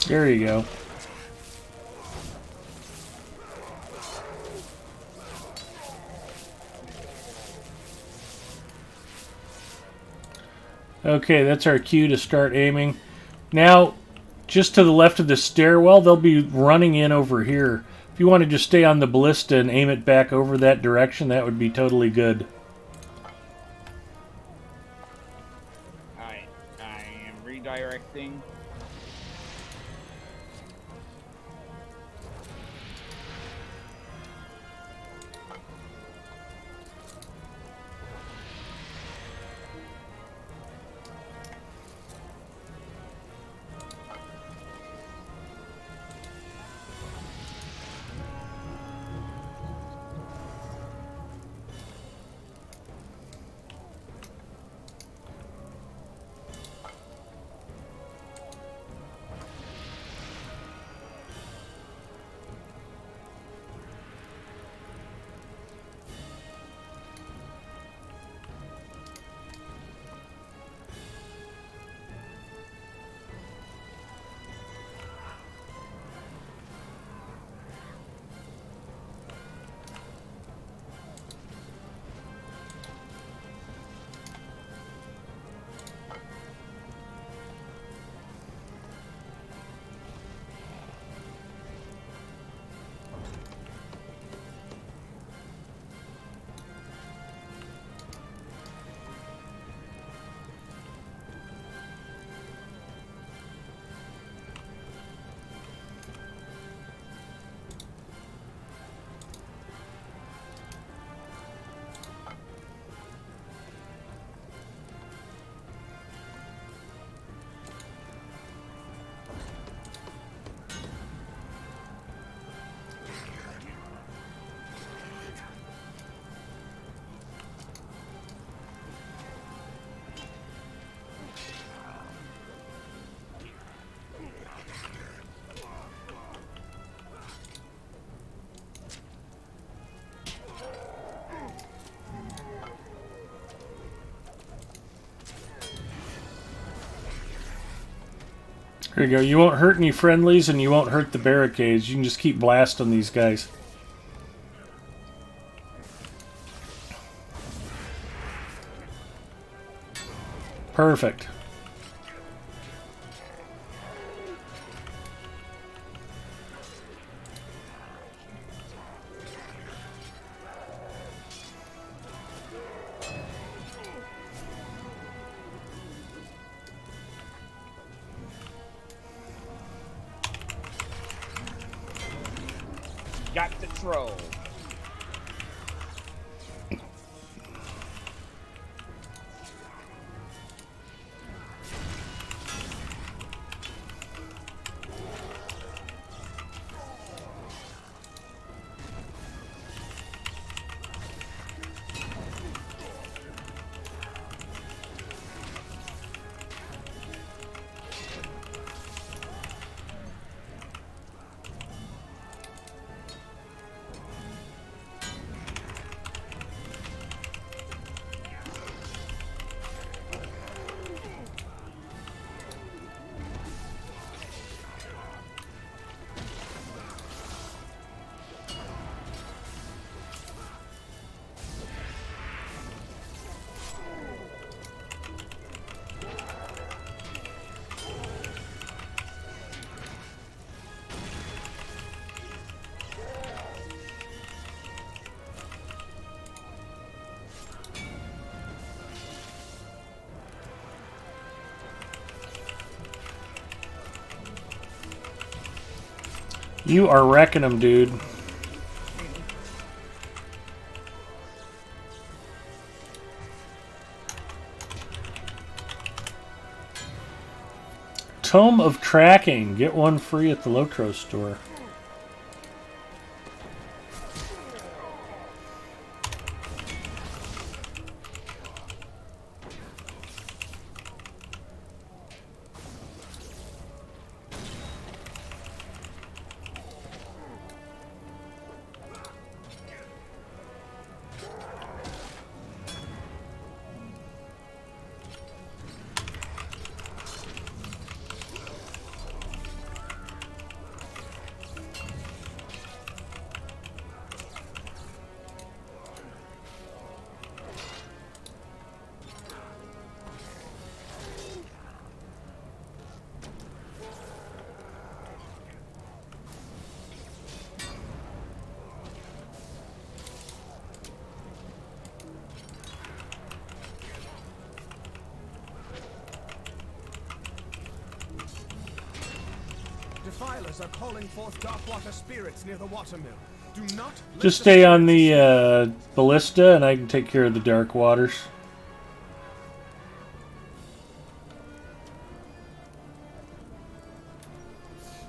There you go. Okay, that's our cue to start aiming. Now, just to the left of the stairwell, they'll be running in over here. If you want to just stay on the ballista and aim it back over that direction, that would be totally good. I am redirecting. There you go. You won't hurt any friendlies, and you won't hurt the barricades. You can just keep blasting these guys. Perfect. Got the troll. You are wrecking them, dude. Tome of Tracking. Get one free at the Lotro store. Defilers are calling forth dark water spirits near the watermill. Do not let Just the stay on spirits- the ballista, and I can take care of the dark waters.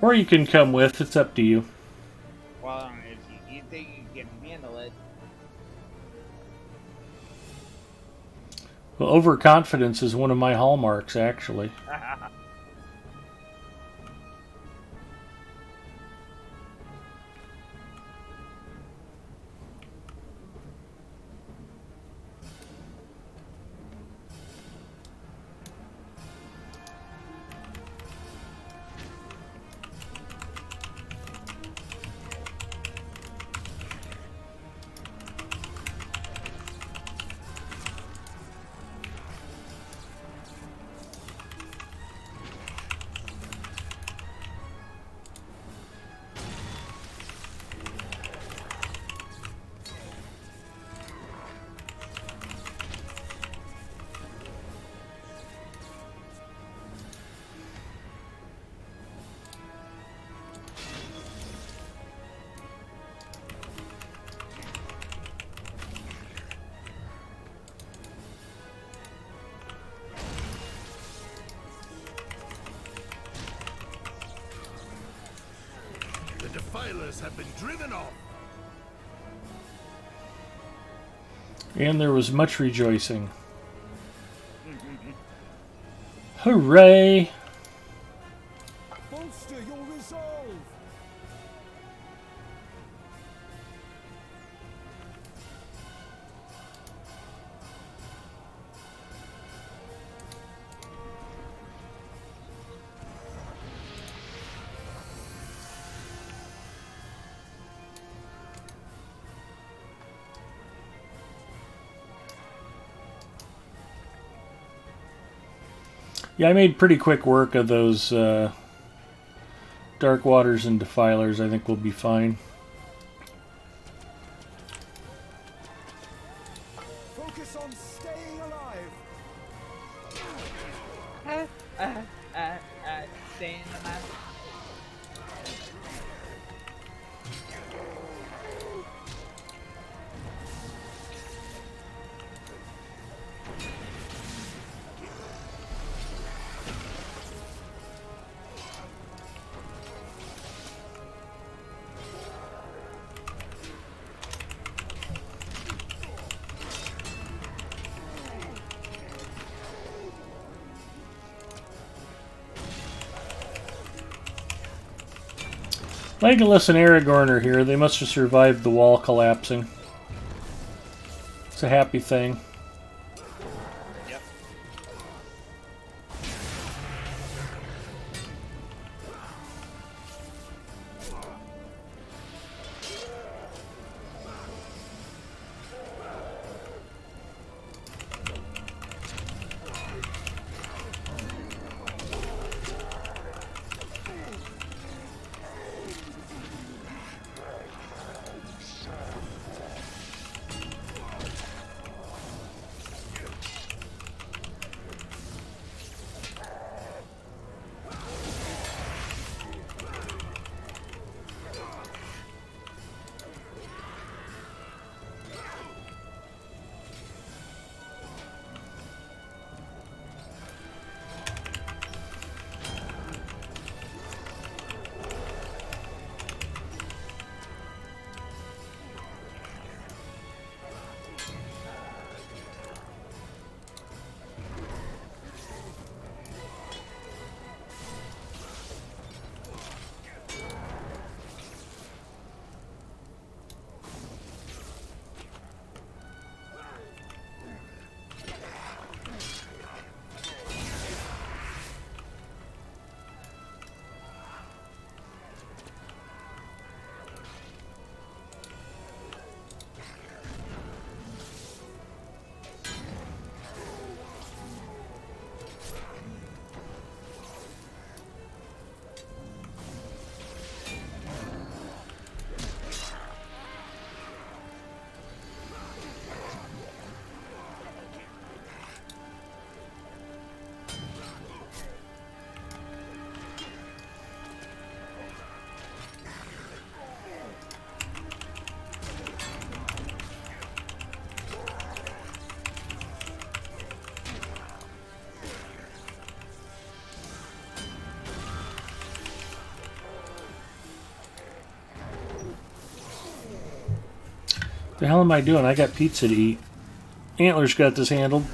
Or you can come with. It's up to you. Well, if you think you can handle it. Well, overconfidence is one of my hallmarks, actually. The defilers have been driven off. And there was much rejoicing. Hooray! Bolster your resolve. Yeah, I made pretty quick work of those Dark Waters and Defilers. I think we'll be fine. Focus on staying alive. Staying alive. Legolas and Aragorn are here. They must have survived the wall collapsing. It's a happy thing. Yep. The hell am I doing? I got pizza to eat. Antler's got this handled.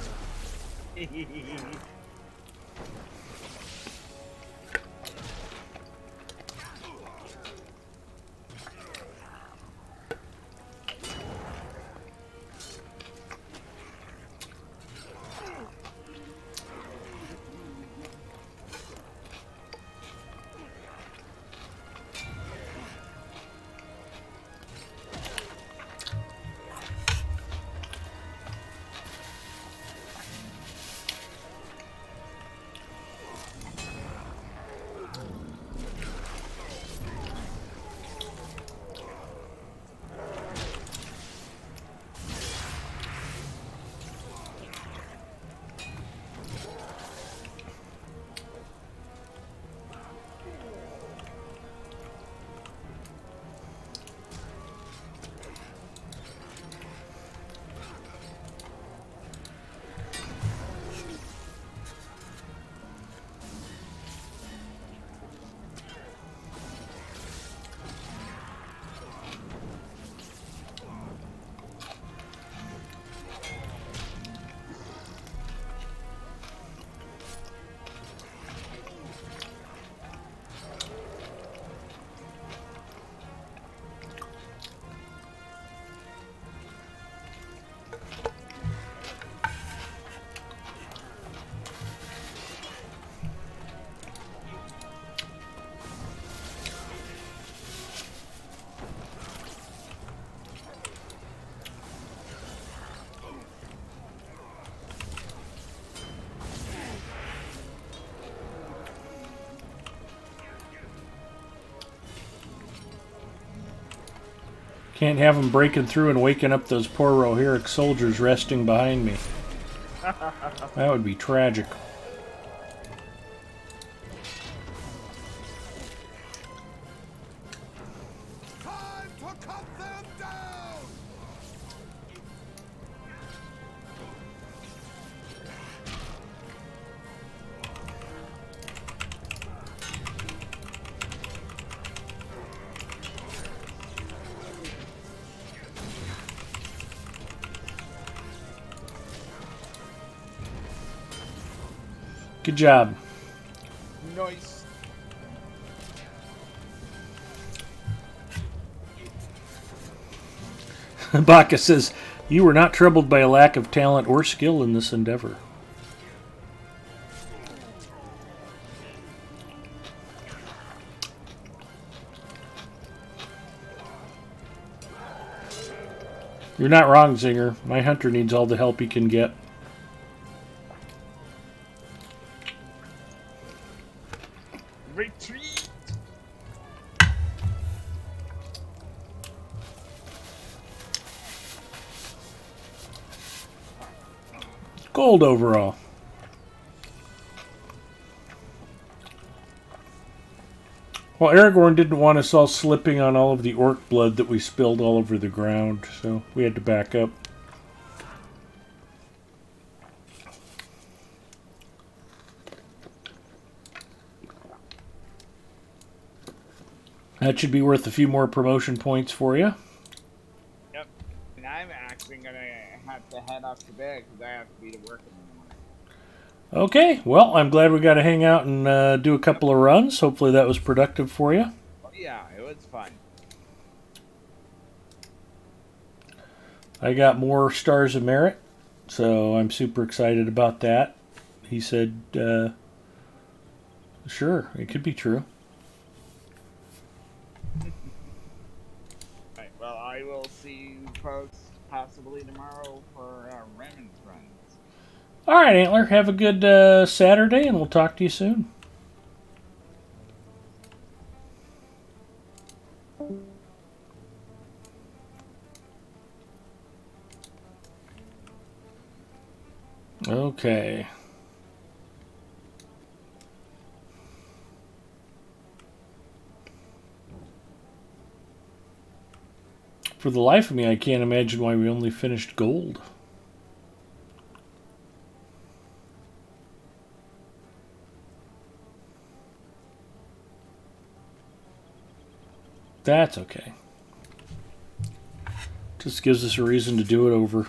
Can't have them breaking through and waking up those poor Rohirric soldiers resting behind me. That would be tragic. Time to cut them down! Good job. Nice. Baka says, you were not troubled by a lack of talent or skill in this endeavor. You're not wrong, Zinger. My hunter needs all the help he can get. Retreat. Gold overall. Well, Aragorn didn't want us all slipping on all of the orc blood that we spilled all over the ground, so we had to back up. That should be worth a few more promotion points for you. Yep. And I'm actually gonna have to head off to bed because I have to be to work in the morning. Okay, well, I'm glad we got to hang out and do a couple of runs. Hopefully that was productive for you. Oh, yeah, it was fun. I got more stars of merit, so I'm super excited about that. He said, sure, it could be true. Right, well, I will see you folks possibly tomorrow for Remnant runs. All right, Antler, have a good Saturday, and we'll talk to you soon. Okay. For the life of me, I can't imagine why we only finished gold. That's okay. Just gives us a reason to do it over.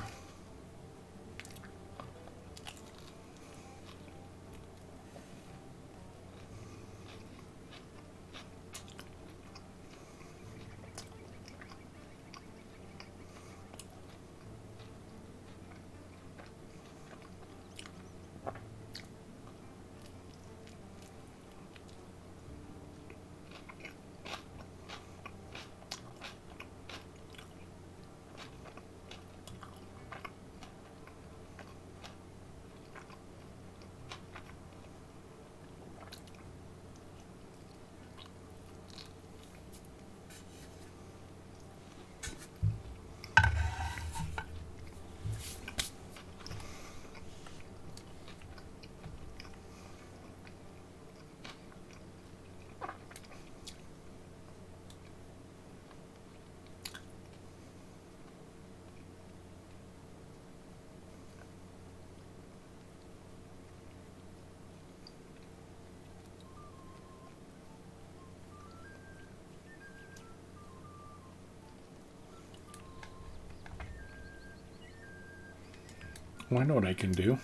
Well, I know what I can do.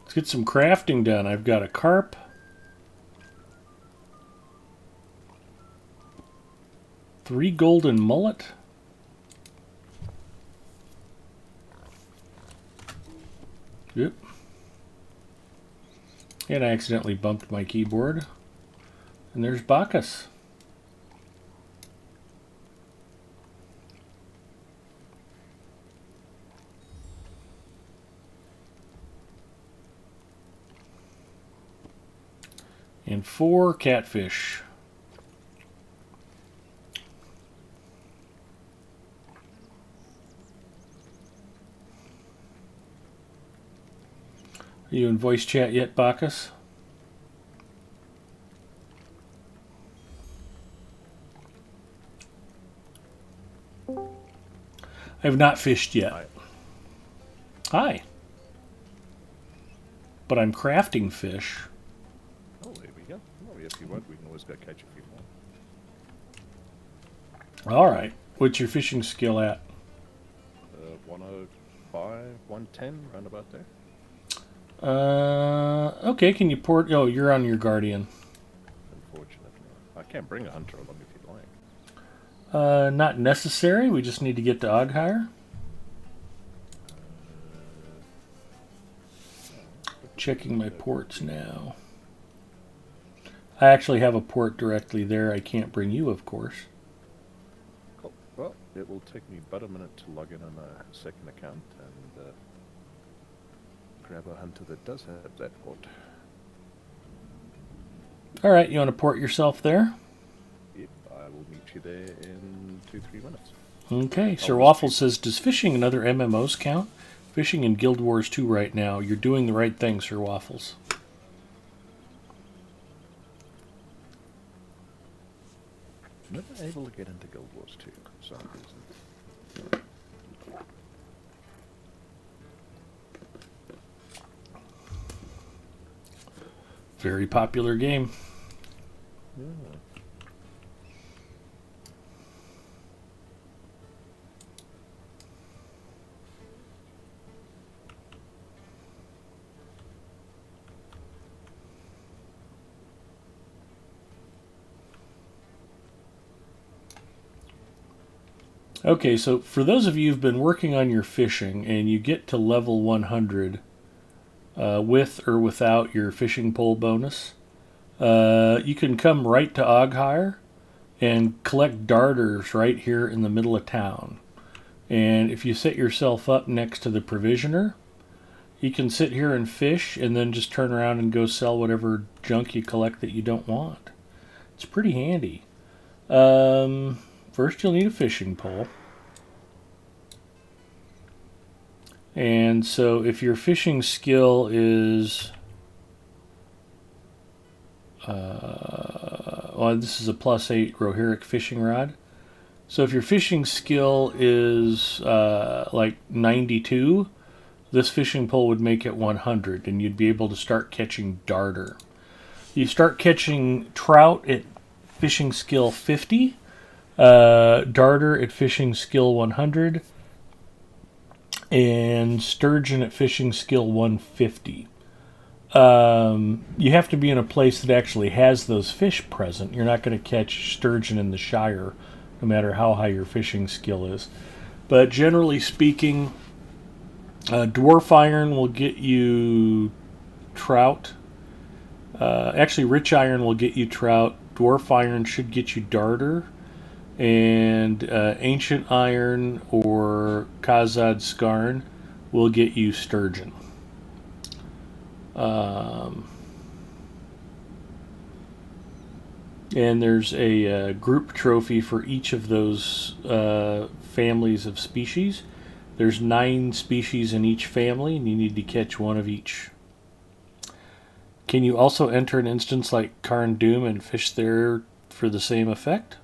Let's get some crafting done. I've got a carp. Three golden mullet. Yep. And I accidentally bumped my keyboard. And there's Bacchus. And 4 catfish. Are you in voice chat yet, Bacchus? I have not fished yet. Hi. Hi. But I'm crafting fish. Oh, there we go. Well, if you want, we can always go catch a few more. All right. What's your fishing skill at? 105, 110, round about there. Okay, can you port... Oh, you're on your Guardian. Unfortunately. I can bring a hunter along if you'd like. Not necessary. We just need to get to Oghire. Checking my ports now. I actually have a port directly there. I can't bring you, of course. Cool. Well, it will take me about a minute to log in on a second account and grab a hunter that does have that port. All right, you want to port yourself there? Yep, I will meet you there in 2-3 minutes. Okay. Sir Waffle says, does fishing and other MMOs count? Fishing in Guild Wars 2 right now. You're doing the right thing, Sir Waffles. Never able to get into Guild Wars 2 for some reason. Very popular game. Yeah. Okay, so for those of you who've been working on your fishing and you get to level 100 with or without your fishing pole bonus, you can come right to Oghire and collect darters right here in the middle of town. And if you set yourself up next to the provisioner, you can sit here and fish and then just turn around and go sell whatever junk you collect that you don't want. It's pretty handy. First, you'll need a fishing pole. And so if your fishing skill is... well, this is a +8 Rohirric fishing rod. So if your fishing skill is like 92, this fishing pole would make it 100, and you'd be able to start catching darter. You start catching trout at fishing skill 50, darter at fishing skill 100, and sturgeon at fishing skill 150. You have to be in a place that actually has those fish present. You're not going to catch sturgeon in the Shire, no matter how high your fishing skill is. But generally speaking, dwarf iron will get you trout. Actually, rich iron will get you trout. Dwarf iron should get you darter. And ancient iron or Khazad Skarn will get you sturgeon. And there's a group trophy for each of those families of species. There's 9 species in each family, and you need to catch one of each. Can you also enter an instance like Karn Doom and fish there for the same effect?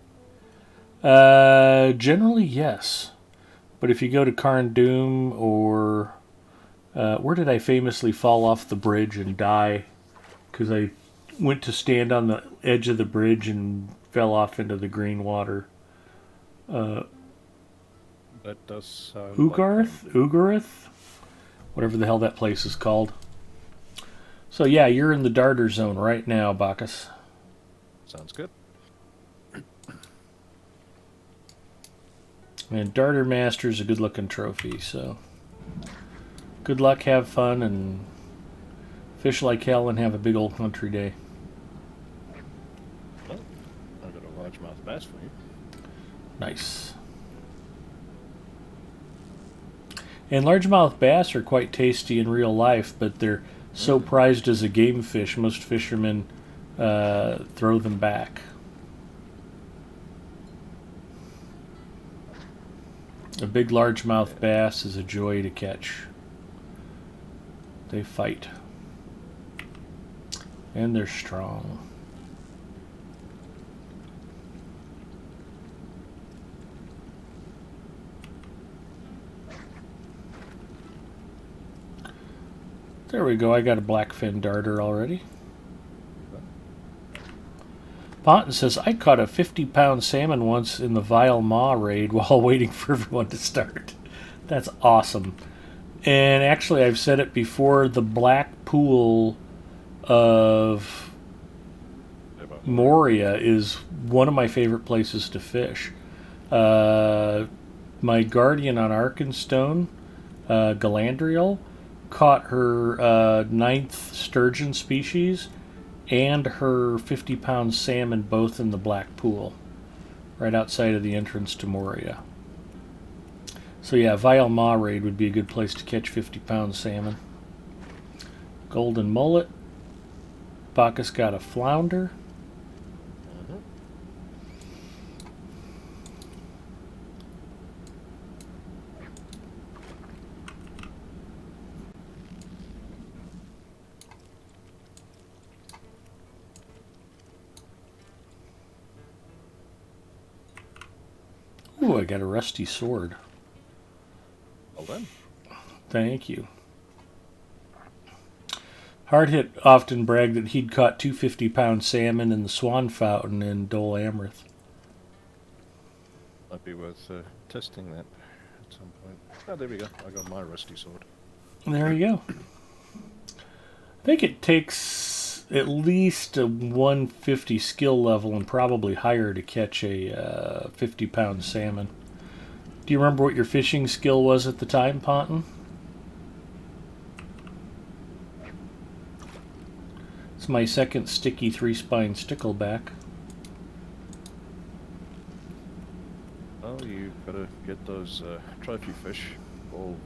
Generally, yes. But if you go to Karn Doom or... where did I famously fall off the bridge and die? Because I went to stand on the edge of the bridge and fell off into the green water. That does sound Ugarth? Whatever the hell that place is called. So yeah, you're in the darter zone right now, Bacchus. Sounds good. And Darter Master's a good looking trophy, so good luck, have fun, and fish like hell and have a big old country day. Well, I've got a largemouth bass for you. Nice. And largemouth bass are quite tasty in real life, but they're so prized as a game fish, most fishermen throw them back. A big largemouth bass is a joy to catch. They fight. And they're strong. There we go. I got a blackfin darter already. Ponton says, I caught a 50-pound salmon once in the Vile Maw raid while waiting for everyone to start. That's awesome. And actually, I've said it before, the black pool of Moria is one of my favorite places to fish. My guardian on Arkenstone, Galandriel, caught her ninth sturgeon species and her 50-pound salmon both in the black pool right outside of the entrance to Moria. So yeah, Vile Maw Raid would be a good place to catch 50-pound salmon. Golden mullet. Bacchus got a flounder. Ooh, I got a rusty sword. Well done. Thank you. Hardhit often bragged that he'd caught 250-pound salmon in the Swan Fountain in Dole Amrith. Might be worth testing that at some point. Oh, there we go. I got my rusty sword. There you go. I think it takes at least a 150 skill level and probably higher to catch a 50-pound salmon. Do you remember what your fishing skill was at the time, Ponton? It's my second sticky 3-spine stickleback. Oh, you've got to get those trophy fish all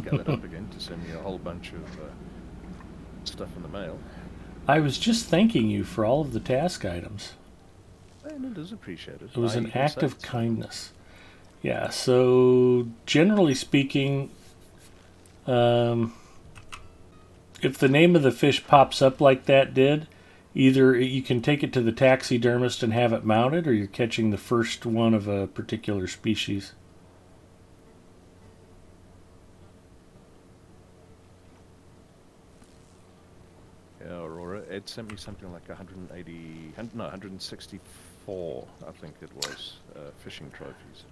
gathered up again to send me a whole bunch of stuff in the mail. I was just thanking you for all of the task items. And it is appreciated. It was an act of kindness. Yeah, so generally speaking, if the name of the fish pops up like that did, either you can take it to the taxidermist and have it mounted, or you're catching the first one of a particular species. Yeah, Aurora. Ed sent me something like 164, I think it was, fishing trophies.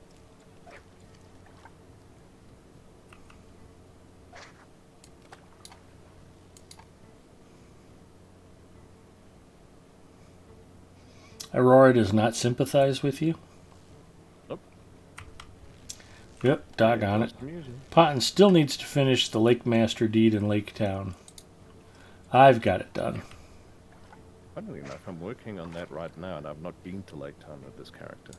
Aurora does not sympathize with you. Nope. Yep, doggone it. Potton still needs to finish the Lake Master deed in Lake Town. I've got it done. Funnily enough, I'm working on that right now, and I've not been to Lake Town with this character.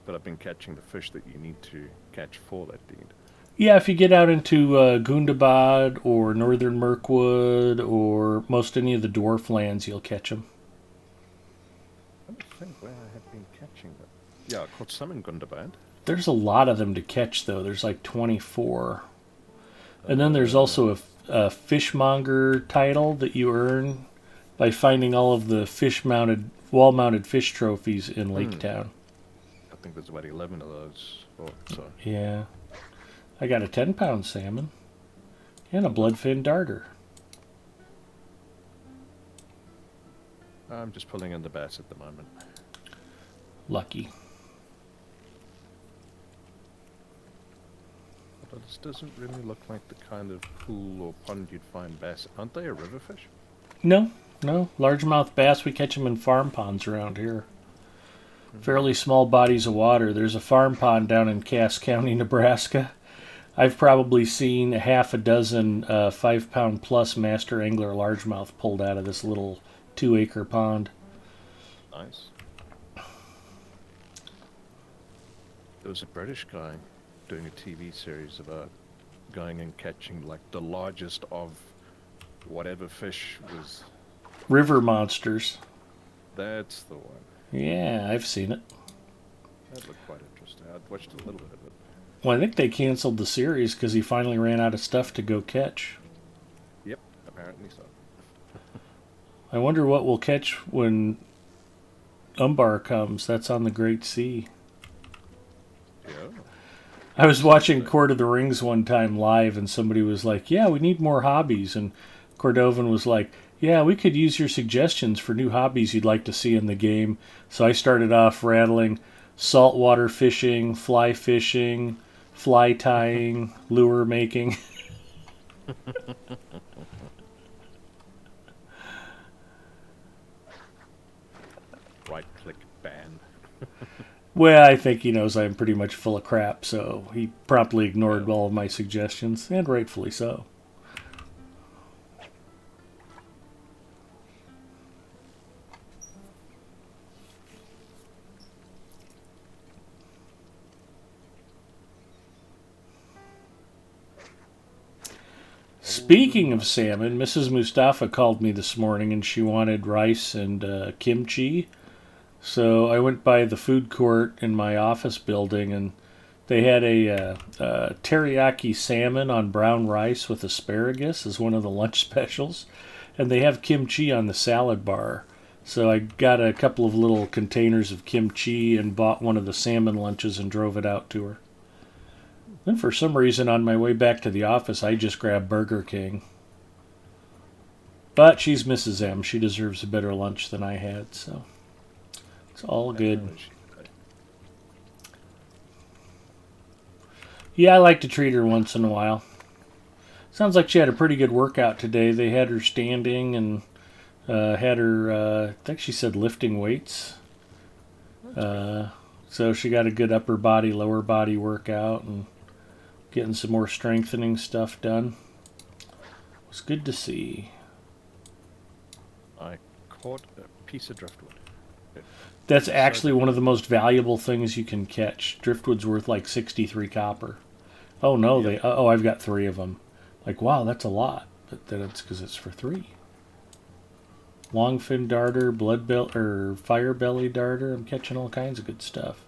But I've been catching the fish that you need to catch for that deed. Yeah, if you get out into Gundabad or Northern Mirkwood or most any of the dwarf lands, you'll catch them. I don't think where I have been catching them. Yeah, I caught some in Gundabad. There's a lot of them to catch, though. There's like 24. And then there's also a fishmonger title that you earn by finding all of the wall-mounted fish trophies in Lake Town. I think there's about 11 of those. So. Yeah. I got a 10-pound salmon and a bloodfin darter. I'm just pulling in the bass at the moment. Lucky. But this doesn't really look like the kind of pool or pond you'd find bass. Aren't they a river fish? No. Largemouth bass, we catch them in farm ponds around here. Fairly small bodies of water. There's a farm pond down in Cass County, Nebraska. I've probably seen a half a dozen 5-pound plus master angler largemouth pulled out of this little 2-acre pond. Nice. There was a British guy doing a TV series about going and catching like the largest of whatever fish was. River monsters. That's the one. Yeah, I've seen it. That looked quite interesting. I watched a little bit of it. Well, I think they canceled the series because he finally ran out of stuff to go catch. Yep, apparently so. I wonder what we'll catch when Umbar comes. That's on the Great Sea. Yeah. I was watching Court of the Rings one time live, and somebody was like, "Yeah, we need more hobbies." And Cordovan was like, "Yeah, we could use your suggestions for new hobbies you'd like to see in the game." So I started off rattling saltwater fishing, fly tying, lure making. Right-click ban. Well, I think he knows I'm pretty much full of crap, so he promptly ignored Yeah. all of my suggestions, and rightfully so. Speaking of salmon, Mrs. Mustafa called me this morning and she wanted rice and kimchi. So I went by the food court in my office building and they had a teriyaki salmon on brown rice with asparagus as one of the lunch specials. And they have kimchi on the salad bar. So I got a couple of little containers of kimchi and bought one of the salmon lunches and drove it out to her. Then for some reason on my way back to the office, I just grabbed Burger King. But she's Mrs. M. She deserves a better lunch than I had, so it's all good. Yeah, I like to treat her once in a while. Sounds like she had a pretty good workout today. They had her standing and had her, I think she said lifting weights. So she got a good upper body, lower body workout and getting some more strengthening stuff done. It was good to see. I caught a piece of driftwood. That's actually one of the most valuable things you can catch. Driftwood's worth like 63 copper. Oh no, Yep. I've got 3 of them. Like, wow, that's a lot. But then it's because it's for 3. Longfin darter, fire belly darter. I'm catching all kinds of good stuff.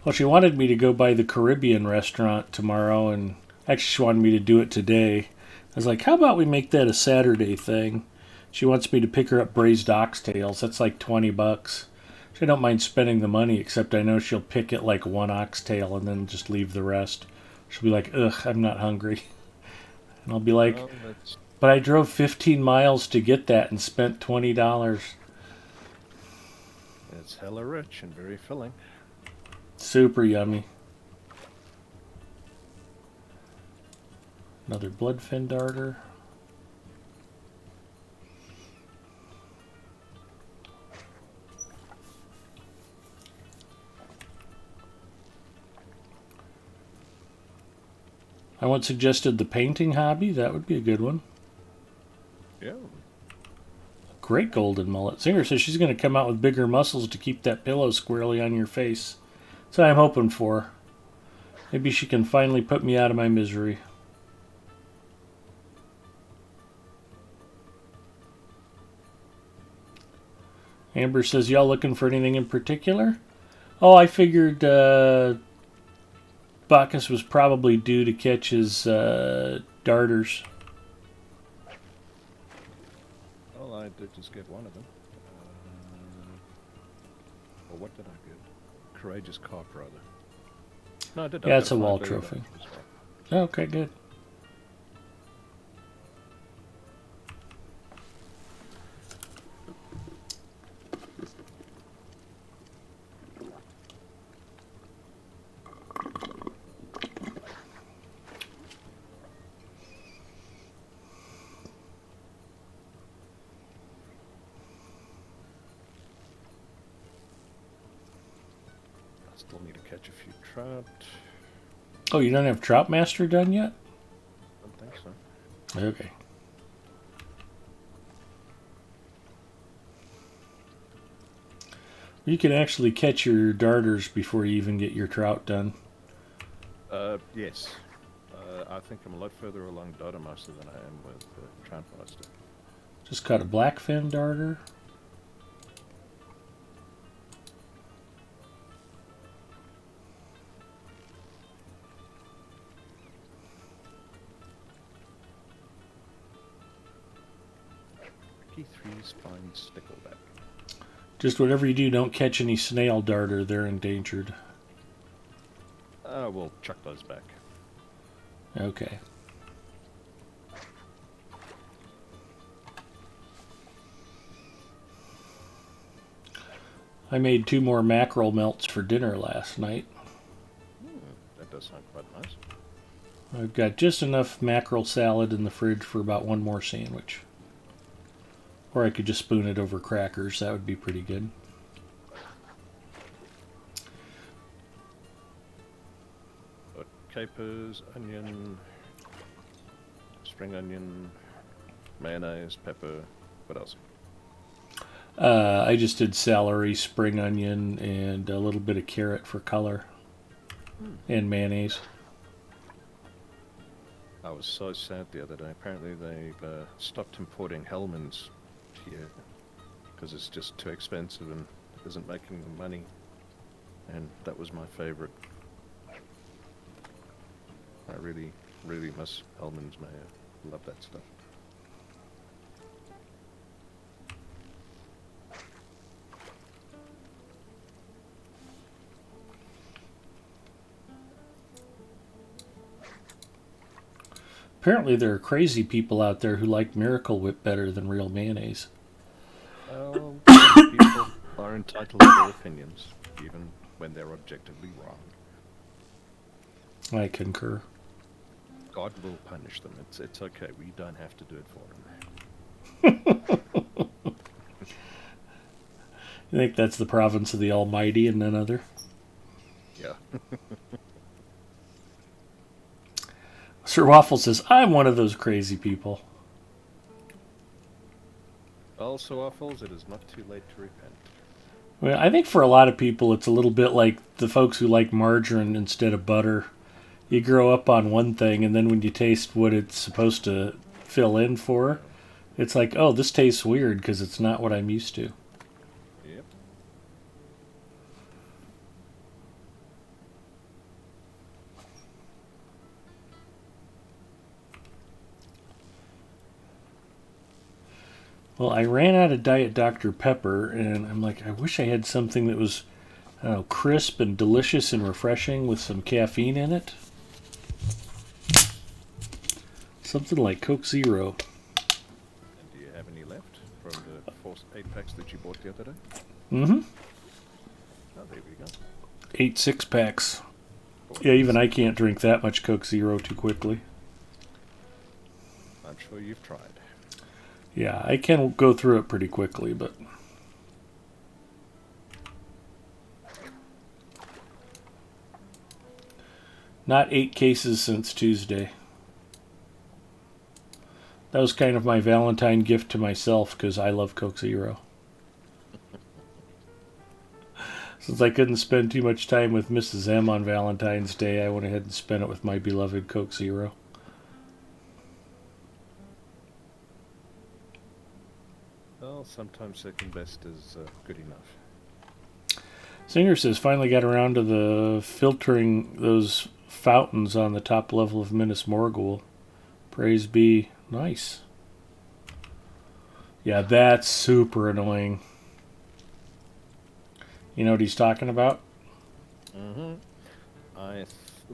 Well, she wanted me to go by the Caribbean restaurant tomorrow, and actually she wanted me to do it today. I was like, how about we make that a Saturday thing? She wants me to pick her up braised oxtails. That's like $20. I don't mind spending the money, except I know she'll pick it like one oxtail and then just leave the rest. She'll be like, ugh, I'm not hungry. And I'll be like, Well, that's but I drove 15 miles to get that and spent $20. it's hella rich and very filling. Super yummy. Another bloodfin darter. I once suggested the painting hobby. That would be a good one. Yeah. Great golden mullet. Singer says she's going to come out with bigger muscles to keep that pillow squarely on your face. That's what I'm hoping for. Maybe she can finally put me out of my misery. Amber says, y'all looking for anything in particular? Oh, I figured Bacchus was probably due to catch his darters. Well, I did just get one of them. Well, what did I get? Courageous carp, rather. No, I did. Yeah, I it's got a wall $5 billion trophy. as well. Okay, good. I still need to catch a few trout. Oh, you don't have Trout Master done yet? Don't think so. Okay. You can actually catch your darters before you even get your trout done. Yes. I think I'm a lot further along Dartermaster than I am with Troutmaster. Just caught a blackfin darter. Key 3's fine stickleback. Just whatever you do, don't catch any snail darter. They're endangered. We'll chuck those back. Okay. I made 2 more mackerel melts for dinner last night. That does sound quite nice. I've got just enough mackerel salad in the fridge for about 1 more sandwich. Or I could just spoon it over crackers. That would be pretty good. Got capers, onion, spring onion, mayonnaise, pepper. What else? I just did celery, spring onion, and a little bit of carrot for color. And mayonnaise. I was so sad the other day. Apparently they've stopped importing Hellmann's here because it's just too expensive and isn't making the money. And that was my favorite. I really, really miss Hellmann's mayo. Love that stuff. Apparently there are crazy people out there who like Miracle Whip better than real mayonnaise. Well, people are entitled to their opinions, even when they're objectively wrong. I concur. God will punish them. It's okay. We don't have to do it for them. I think that's the province of the Almighty and none other. Yeah. Sir Waffle says, I'm one of those crazy people. Also, waffles, it is not too late to repent. Well, I think for a lot of people it's a little bit like the folks who like margarine instead of butter. You grow up on one thing, and then when you taste what it's supposed to fill in for, it's like, oh, this tastes weird because it's not what I'm used to. Yep. Well, I ran out of Diet Dr. Pepper, and I'm like, I wish I had something that was, I don't know, crisp and delicious and refreshing with some caffeine in it. Something like Coke Zero. And do you have any left from the 8-packs that you bought the other day? Mm-hmm. Oh, there we go. 8 6-packs. Yeah, even I can't drink that much Coke Zero too quickly. I'm sure you've tried. Yeah, I can go through it pretty quickly, but... Not 8 cases since Tuesday. That was kind of my Valentine gift to myself, because I love Coke Zero. Since I couldn't spend too much time with Mrs. M on Valentine's Day, I went ahead and spent it with my beloved Coke Zero. Well, sometimes second best is good enough. Singer says, finally got around to the filtering those fountains on the top level of Minas Morgul. Praise be. Nice. Yeah, that's super annoying. You know what he's talking about? Mm-hmm.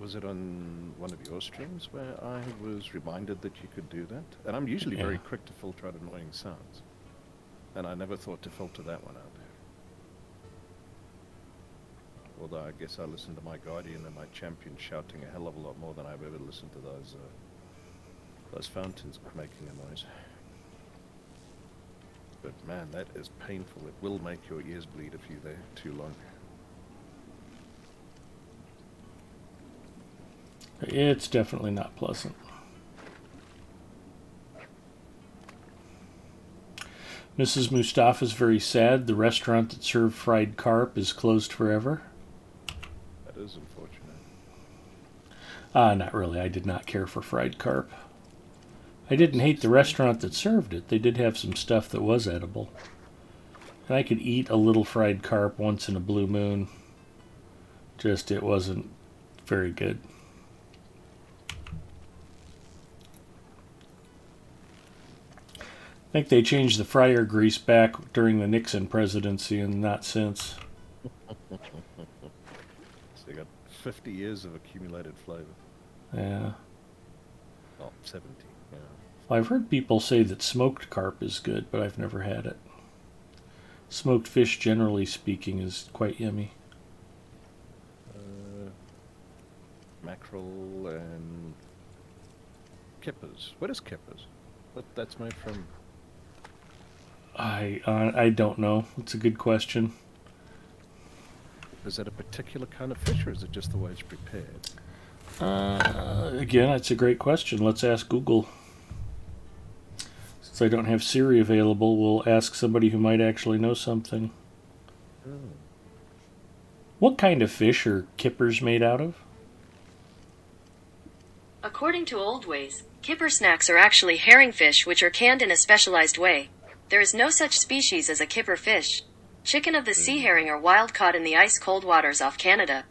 Was it on one of your streams where I was reminded that you could do that? And I'm usually very quick to filter out annoying sounds. And I never thought to filter that one out. Although I guess I listened to my Guardian and my Champion shouting a hell of a lot more than I've ever listened to those fountains making a noise. But man, that is painful. It will make your ears bleed if you're there too long. It's definitely not pleasant. Mrs. Mustafa is very sad. The restaurant that served fried carp is closed forever. That is unfortunate. Not really. I did not care for fried carp. I didn't hate the restaurant that served it. They did have some stuff that was edible. And I could eat a little fried carp once in a blue moon. Just it wasn't very good. I think they changed the fryer grease back during the Nixon presidency and not since. So you got 50 years of accumulated flavor. Yeah. Oh, 70. Yeah. Well, I've heard people say that smoked carp is good, but I've never had it. Smoked fish, generally speaking, is quite yummy. Mackerel and kippers. What is kippers? That's made from. I don't know. It's a good question. Is that a particular kind of fish, or is it just the way it's prepared? Again, that's a great question. Let's ask Google. Since I don't have Siri available, we'll ask somebody who might actually know something. Oh. What kind of fish are kippers made out of? According to Old Ways, kipper snacks are actually herringfish which are canned in a specialized way. There is no such species as a kipper fish. Chicken of the sea herring are wild caught in the ice-cold waters off Canada.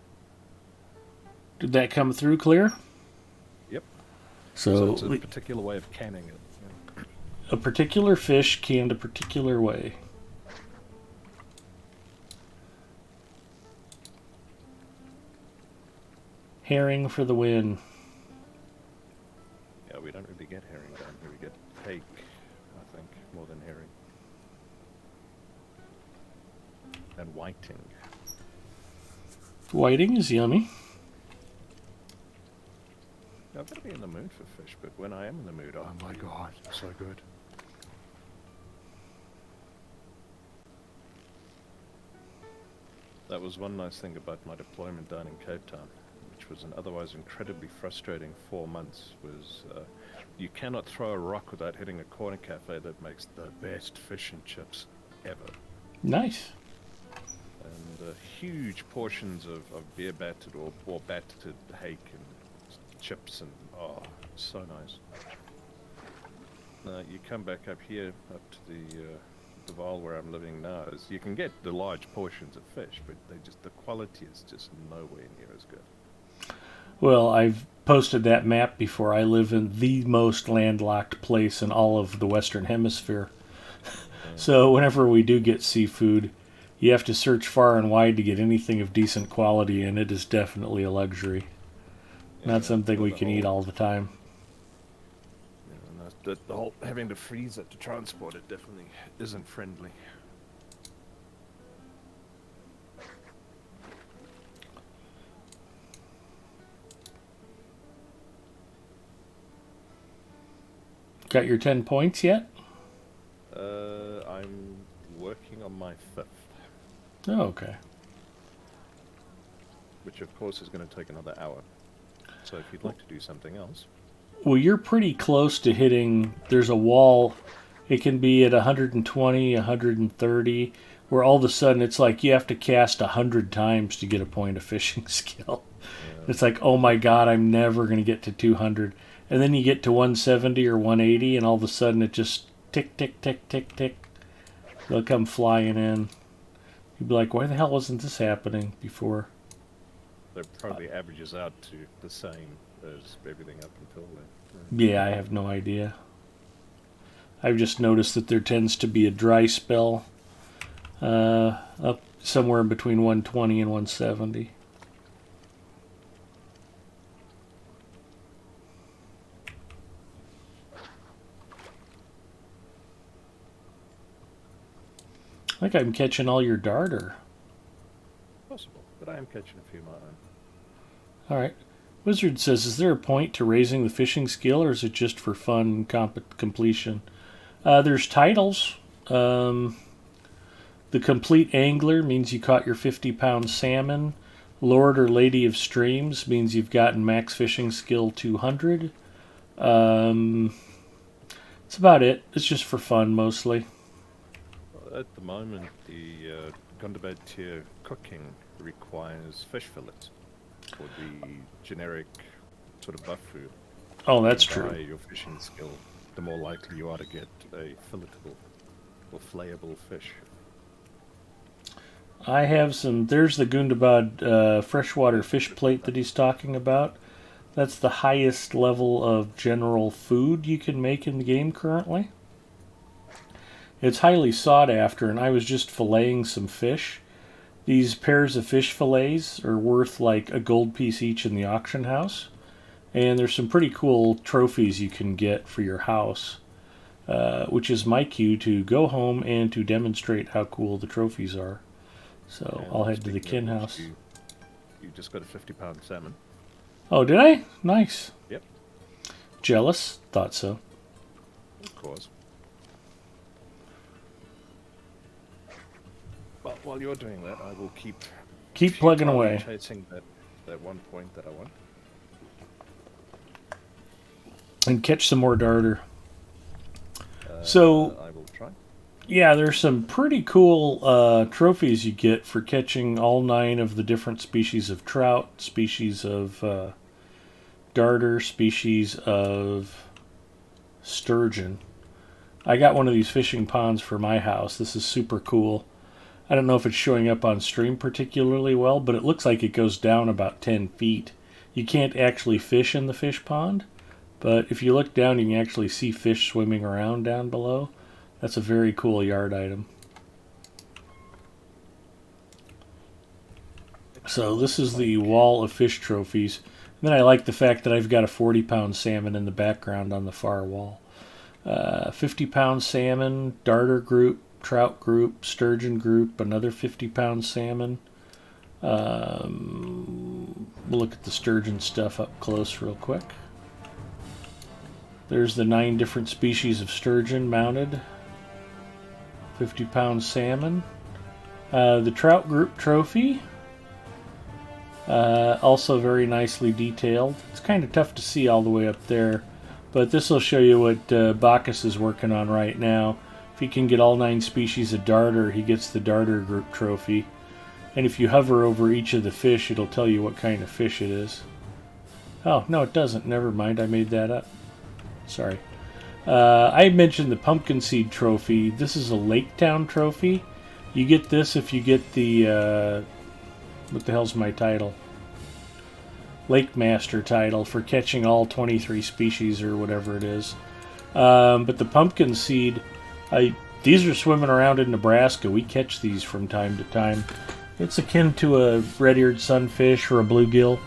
Did that come through clear? Yep. So it's a particular way of canning it. Yeah. a particular fish canned a particular way. Herring for the win. Yeah, we don't really get herring down here. We get hake, I think, more than herring. And whiting. Whiting is yummy. I've got to be in the mood for fish, but when I am in the mood, oh my god, so good. That was one nice thing about my deployment down in Cape Town, which was an otherwise incredibly frustrating 4 months, was you cannot throw a rock without hitting a corner cafe that makes the best fish and chips ever. Nice. And huge portions of beer battered or battered hake and chips, and oh, so nice. You come back up here, up to the Val where I'm living now, is you can get the large portions of fish, but the quality is just nowhere near as good. Well, I've posted that map before. I live in the most landlocked place in all of the Western Hemisphere. So whenever we do get seafood, you have to search far and wide to get anything of decent quality, and it is definitely a luxury. Not something we can eat all the time. Yeah, and the whole having to freeze it to transport it definitely isn't friendly. Got your 10 points yet? I'm working on my 5th. Oh, okay. Which of course is going to take another hour. So if you'd like to do something else. Well, you're pretty close to hitting. There's a wall. It can be at 120, 130, where all of a sudden it's like you have to cast 100 times to get a point of fishing skill. Yeah. It's like, oh my god, I'm never going to get to 200. And then you get to 170 or 180, and all of a sudden it just tick, tick, tick, tick, tick. They'll come flying in. You'd be like, why the hell wasn't this happening before? That probably averages out to the same as everything up until then. Yeah, I have no idea. I've just noticed that there tends to be a dry spell up somewhere in between 120 and 170. I think I'm catching all your darter. Possible, but I am catching a few of my own. Alright. Wizard says, is there a point to raising the fishing skill, or is it just for fun completion? There's titles. The Complete Angler means you caught your 50-pound salmon. Lord or Lady of Streams means you've gotten max fishing skill 200. That's about it. It's just for fun, mostly. Well, at the moment, the Gundabad tier cooking requires fish fillets for the generic sort of buff food. Oh, that's The higher true. your fishing skill, the more likely you are to get a filletable or flayable fish. I have some. There's the Gundabad freshwater fish plate that he's talking about. That's the highest level of general food you can make in the game currently. It's highly sought after, and I was just filleting some fish. These pairs of fish fillets are worth like a gold piece each in the auction house. And there's some pretty cool trophies you can get for your house, which is my cue to go home and to demonstrate how cool the trophies are. So And I'll head to the speaking kin of which, house. You just got a 50-pound salmon. Oh, did I? Nice. Yep, Jealous? Thought so. of course. Well, while you're doing that, I will Keep plugging futilely away. chasing that one point that I want. And catch some more darter. So, I will try. yeah, there's some pretty cool trophies you get for catching all 9 of the different species of trout, species of darter, species of sturgeon. I got one of these fishing ponds for my house. This is super cool. I don't know if it's showing up on stream particularly well, but it looks like it goes down about 10 feet. You can't actually fish in the fish pond, but if you look down, you can actually see fish swimming around down below. That's a very cool yard item. So this is the wall of fish trophies. And then I like the fact that I've got a 40-pound salmon in the background on the far wall. 50-pound salmon, darter group, trout group, sturgeon group, another 50-pound salmon. We'll look at the sturgeon stuff up close real quick. There's the 9 different species of sturgeon mounted. 50-pound salmon. The trout group trophy. Also very nicely detailed. It's kind of tough to see all the way up there, but this will show you what Bacchus is working on right now. If he can get all 9 species of darter, he gets the darter group trophy. And if you hover over each of the fish, it'll tell you what kind of fish it is. Oh, no, it doesn't. Never mind, I made that up. Sorry. I mentioned the pumpkin seed trophy. This is a Lake Town trophy. You get this if you get the what the hell's my title? Lake Master title for catching all 23 species or whatever it is. But the pumpkin seed, these are swimming around in Nebraska. We catch these from time to time. It's akin to a red-eared sunfish or a bluegill.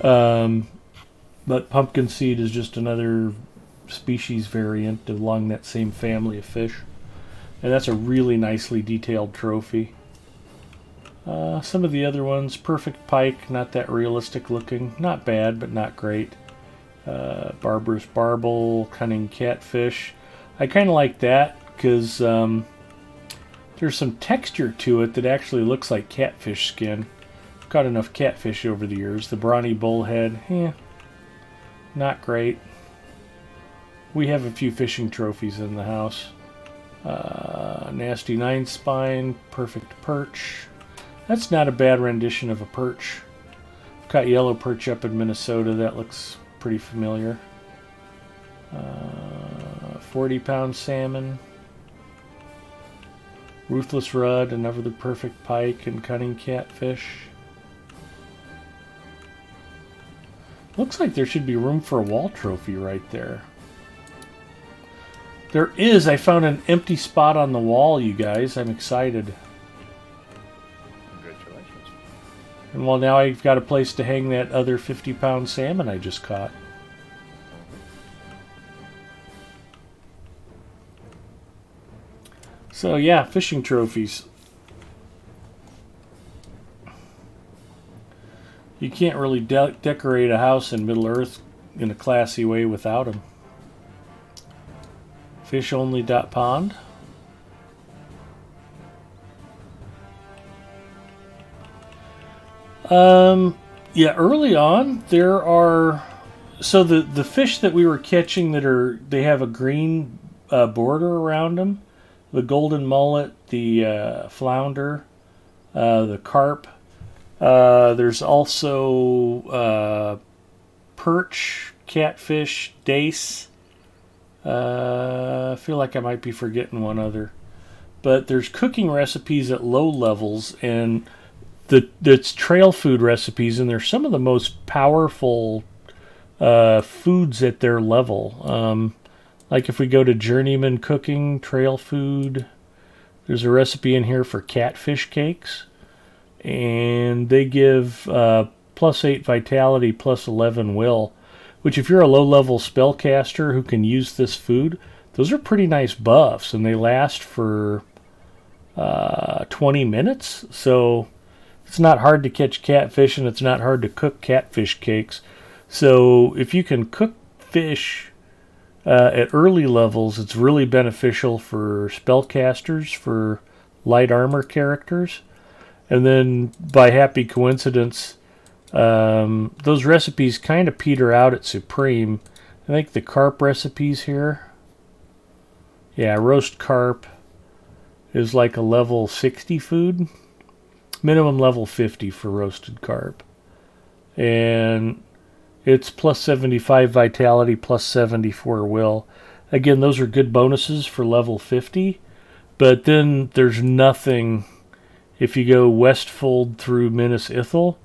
But pumpkin seed is just another species variant along that same family of fish. And that's a really nicely detailed trophy. Some of the other ones, perfect pike, not that realistic looking. Not bad, but not great. Barbarous barbel, cunning catfish. I kind of like that because there's some texture to it that actually looks like catfish skin. Caught enough catfish over the years. The brawny bullhead, not great. We have a few fishing trophies in the house. Nasty 9 spine, perfect perch. That's not a bad rendition of a perch. Caught yellow perch up in Minnesota. That looks pretty familiar. 40-pound salmon. Ruthless rudd, another perfect pike, and cunning catfish. Looks like there should be room for a wall trophy right there. There is. I found an empty spot on the wall, you guys. I'm excited. Congratulations. And well, now I've got a place to hang that other 50-pound salmon I just caught. So yeah, fishing trophies. You can't really decorate a house in Middle Earth in a classy way without them. Fishonly.pond. Yeah, early on there are the fish that we were catching they have a green border around them. The golden mullet, the flounder, the carp. There's also perch, catfish, dace. I feel like I might be forgetting one other. But there's cooking recipes at low levels, and that's trail food recipes, and they're some of the most powerful foods at their level. Like if we go to journeyman cooking, trail food, there's a recipe in here for catfish cakes, and they give +8 vitality, +11 will, which if you're a low-level spellcaster who can use this food, those are pretty nice buffs, and they last for 20 minutes, so it's not hard to catch catfish, and it's not hard to cook catfish cakes. So if you can cook fish at early levels, it's really beneficial for spellcasters, for light armor characters. And then by happy coincidence, those recipes kind of peter out at Supreme. I think the carp recipes here, yeah, roast carp is like a level 60 food. Minimum level 50 for roasted carp. And it's +75 vitality, +74 will. Again, those are good bonuses for level 50. But then there's nothing if you go Westfold through Minas Ithil.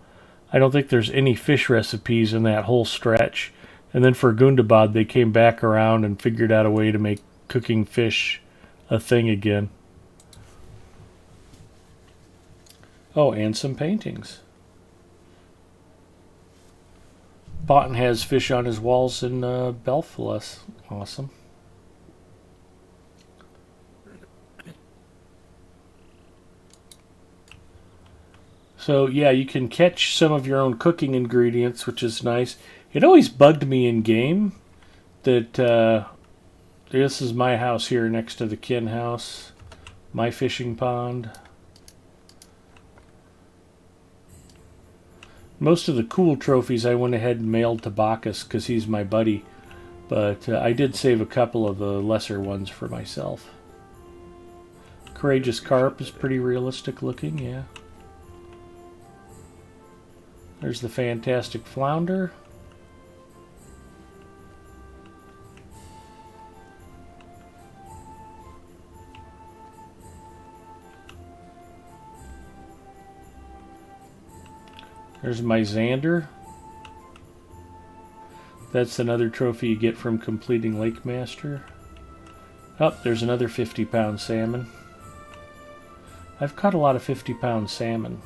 I don't think there's any fish recipes in that whole stretch. And then for Gundabad, they came back around and figured out a way to make cooking fish a thing again. Oh, and some paintings. Botan has fish on his walls in Belfast. Awesome. So yeah, you can catch some of your own cooking ingredients, which is nice. It always bugged me in game that this is my house here next to the kin house, my fishing pond. Most of the cool trophies I went ahead and mailed to Bacchus because he's my buddy, but I did save a couple of the lesser ones for myself. Courageous Carp is pretty realistic looking, yeah. There's the Fantastic Flounder. There's my Xander. That's another trophy you get from completing Lake Master. Oh, there's another 50-pound salmon. I've caught a lot of 50-pound salmon.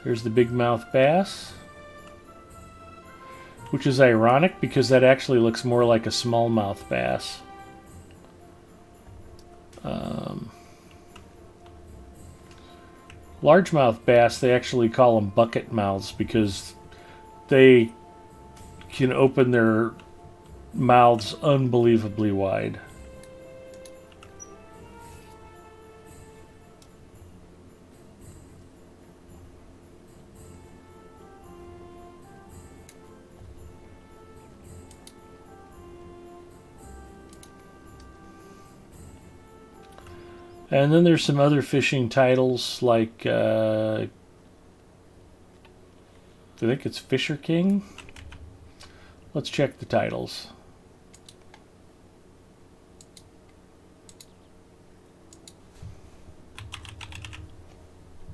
There's the bigmouth bass, which is ironic because that actually looks more like a smallmouth bass. Largemouth bass, they actually call them bucket mouths because they can open their mouths unbelievably wide. And then there's some other fishing titles like, I think it's Fisher King. Let's check the titles.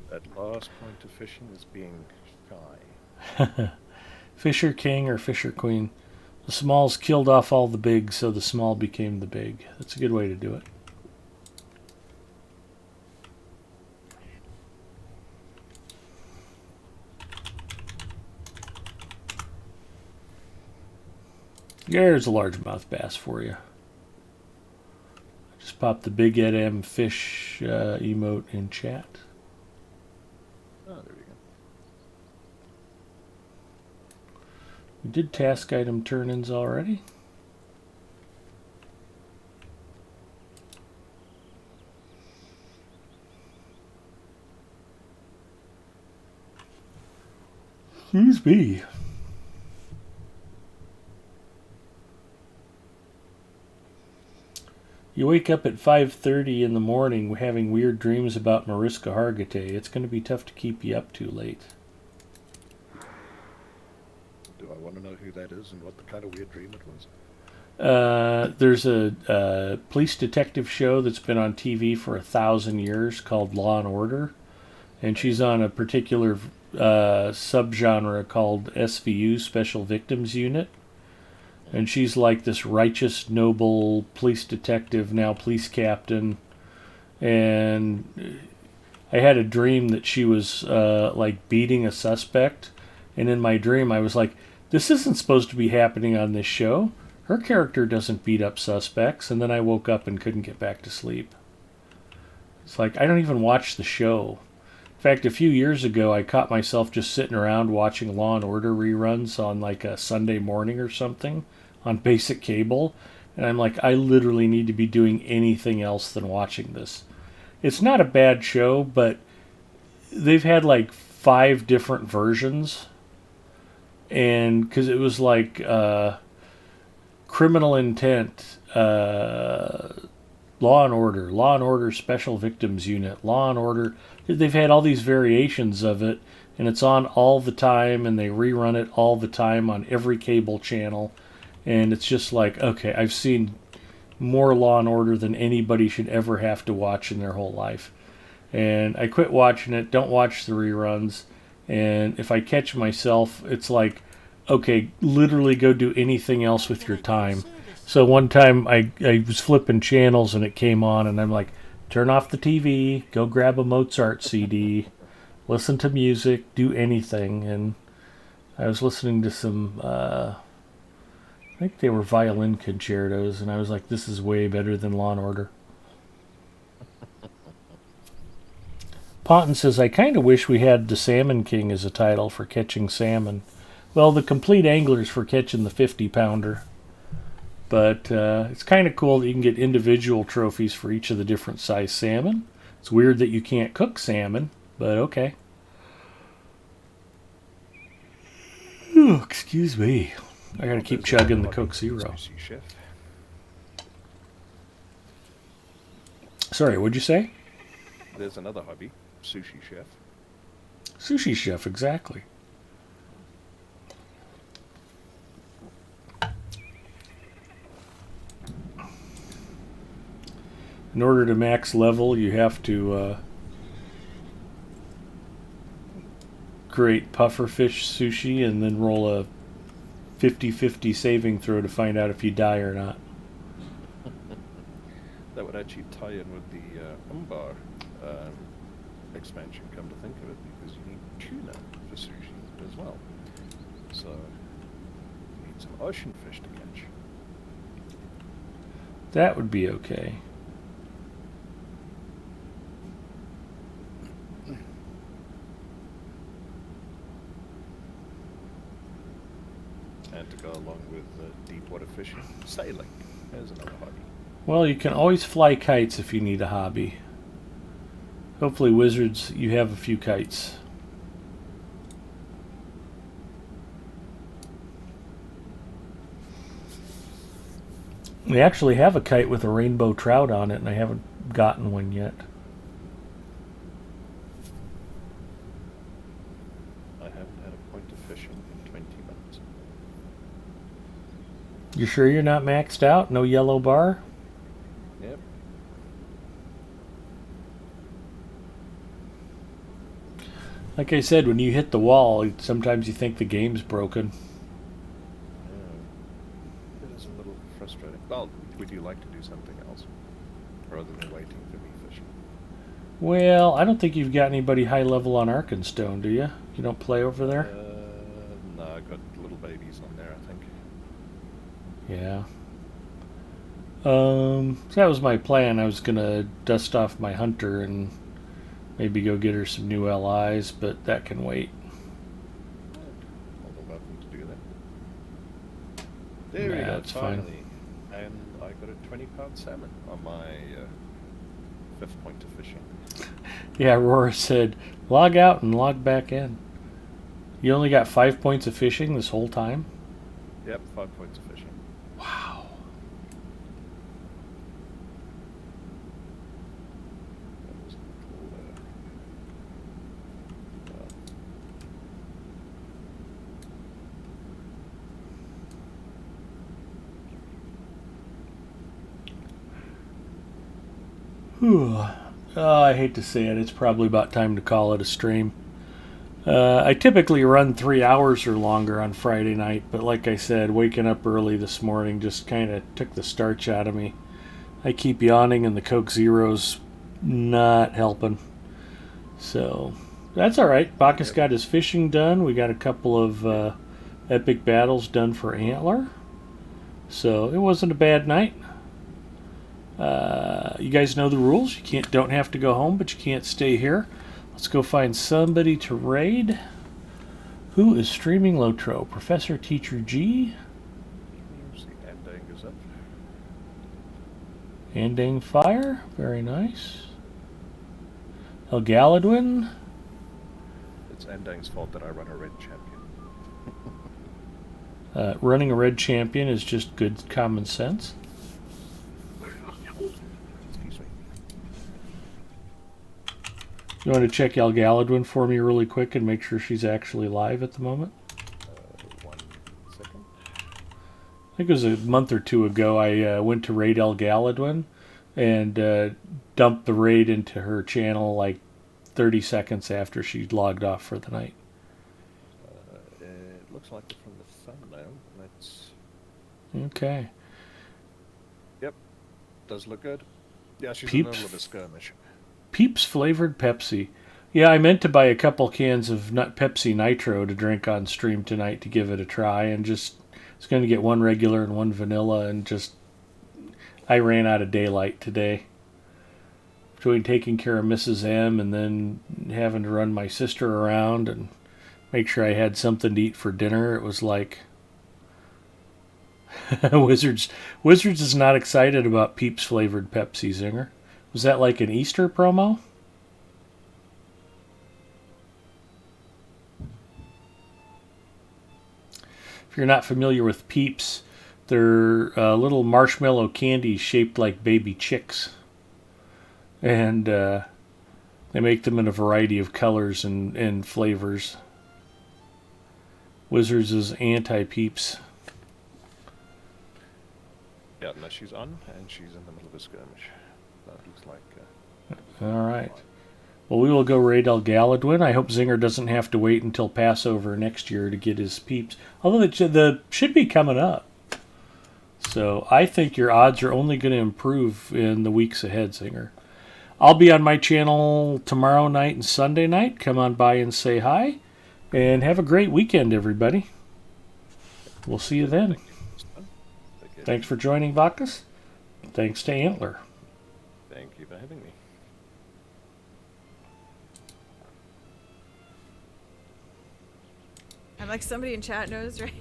That last point of fishing is being shy. Fisher King or Fisher Queen. The smalls killed off all the bigs, so the small became the big. That's a good way to do it. There's a largemouth bass for you. Just pop the Big Ed M fish emote in chat. Oh, there we go. We did task item turn-ins already. Excuse me. You wake up at 5:30 in the morning having weird dreams about Mariska Hargitay. It's going to be tough to keep you up too late. want to know who that is and what the kind of weird dream it was. There's a police detective show that's been on TV for 1,000 years called Law and Order, and she's on a particular subgenre called SVU, Special Victims Unit, and she's like this righteous, noble police detective, now police captain, and I had a dream that she was like beating a suspect, and in my dream I was like, this isn't supposed to be happening on this show. Her character doesn't beat up suspects, and then I woke up and couldn't get back to sleep. It's like, I don't even watch the show. In fact, a few years ago, I caught myself just sitting around watching Law and Order reruns on like a Sunday morning or something on basic cable, and I'm like, I literally need to be doing anything else than watching this. It's not a bad show, but they've had like 5 different versions, and because it was like Criminal Intent, Law and Order Special Victims Unit, Law and Order. They've had all these variations of it, and it's on all the time, and they rerun it all the time on every cable channel, and it's just like, okay, I've seen more Law and Order than anybody should ever have to watch in their whole life. And I quit watching it, don't watch the reruns, and if I catch myself, it's like, okay, literally go do anything else with your time. So one time I was flipping channels and it came on, and I'm like, turn off the TV, go grab a Mozart CD, listen to music, do anything. And I was listening to some, I think they were violin concertos, and I was like, this is way better than Law and Order. Ponton says, I kind of wish we had the Salmon King as a title for catching salmon. Well, the Complete Anglers for catching the 50-pounder. But it's kind of cool that you can get individual trophies for each of the different size salmon. It's weird that you can't cook salmon, but okay. Oh, excuse me. I gotta keep chugging the Coke Zero. Sushi chef. Sorry, what'd you say? There's another hobby, sushi chef. Sushi chef, exactly. In order to max level, you have to create pufferfish sushi and then roll a 50-50 saving throw to find out if you die or not. That would actually tie in with the Umbar expansion, come to think of it, because you need tuna for sushi as well. So you need some ocean fish to catch. That would be okay. And to go along with deep water fishing, sailing. There's another hobby. Well, you can always fly kites if you need a hobby. Hopefully, Wizards, you have a few kites. We actually have a kite with a rainbow trout on it, and I haven't gotten one yet. I haven't had a point of fishing in 20 months. You sure you're not maxed out? No yellow bar? Yep. Like I said, when you hit the wall, sometimes you think the game's broken. It is a little frustrating. Well, would you like to do something else rather than waiting for me fishing? Well, I don't think you've got anybody high level on Arkenstone, do you? You don't play over there? No, I got little babies on there, I think. Yeah. So that was my plan. I was gonna dust off my hunter and maybe go get her some new LIs, but that can wait. All the welcome to do that. There we Nah, go, it's fine. finally. And I got a 20-pound salmon on my 5th point of fishing. Yeah, Aurora said, log out and log back in. You only got 5 points of fishing this whole time? Yep, 5 points of fishing. Wow. That was a little, Whew. Oh, I hate to say it. It's probably about time to call it a stream. I typically run 3 hours or longer on Friday night, but like I said, waking up early this morning just kind of took the starch out of me. I keep yawning, and the Coke Zero's not helping. So that's all right. Bacchus got his fishing done. We got a couple of epic battles done for Antler. So it wasn't a bad night. You guys know the rules. You don't have to go home, but you can't stay here. Let's go find somebody to raid. Who is streaming Lotro? Professor Teacher G? Andang is up. Andang Fire. Very nice. El Galadwin. It's Andang's fault that I run a red champion. Running a red champion is just good common sense. Excuse me. You want to check El Galadwin for me really quick and make sure she's actually live at the moment? 1 second. I think it was a month or two ago I went to raid El Galadwin and dumped the raid into her channel like 30 seconds after she logged off for the night. It looks like it from the thumbnail. Let's... Okay. Yep. Does look good. Yeah, she's in Peeps. the middle of a skirmish. Peeps flavored Pepsi. Yeah, I meant to buy a couple cans of Pepsi Nitro to drink on stream tonight to give it a try, and just it's going to get one regular and one vanilla, and just I ran out of daylight today. Between taking care of Mrs. M and then having to run my sister around and make sure I had something to eat for dinner, it was like Wizards is not excited about Peeps flavored Pepsi, Zinger. Was that like an Easter promo? If you're not familiar with Peeps, they're little marshmallow candies shaped like baby chicks. And they make them in a variety of colors and flavors. Wizards is anti-Peeps. Yeah, no, she's on, and she's in the middle of a skirmish. That looks like... All right. Well, we will go raid El Galadwin. I hope Zinger doesn't have to wait until Passover next year to get his Peeps. Although the should be coming up. So I think your odds are only going to improve in the weeks ahead, Zinger. I'll be on my channel tomorrow night and Sunday night. Come on by and say hi. And have a great weekend, everybody. We'll see you then. Thanks for joining, Bacchus. Thanks to Antler. Thank you for having me. I'm like, somebody in chat knows, right?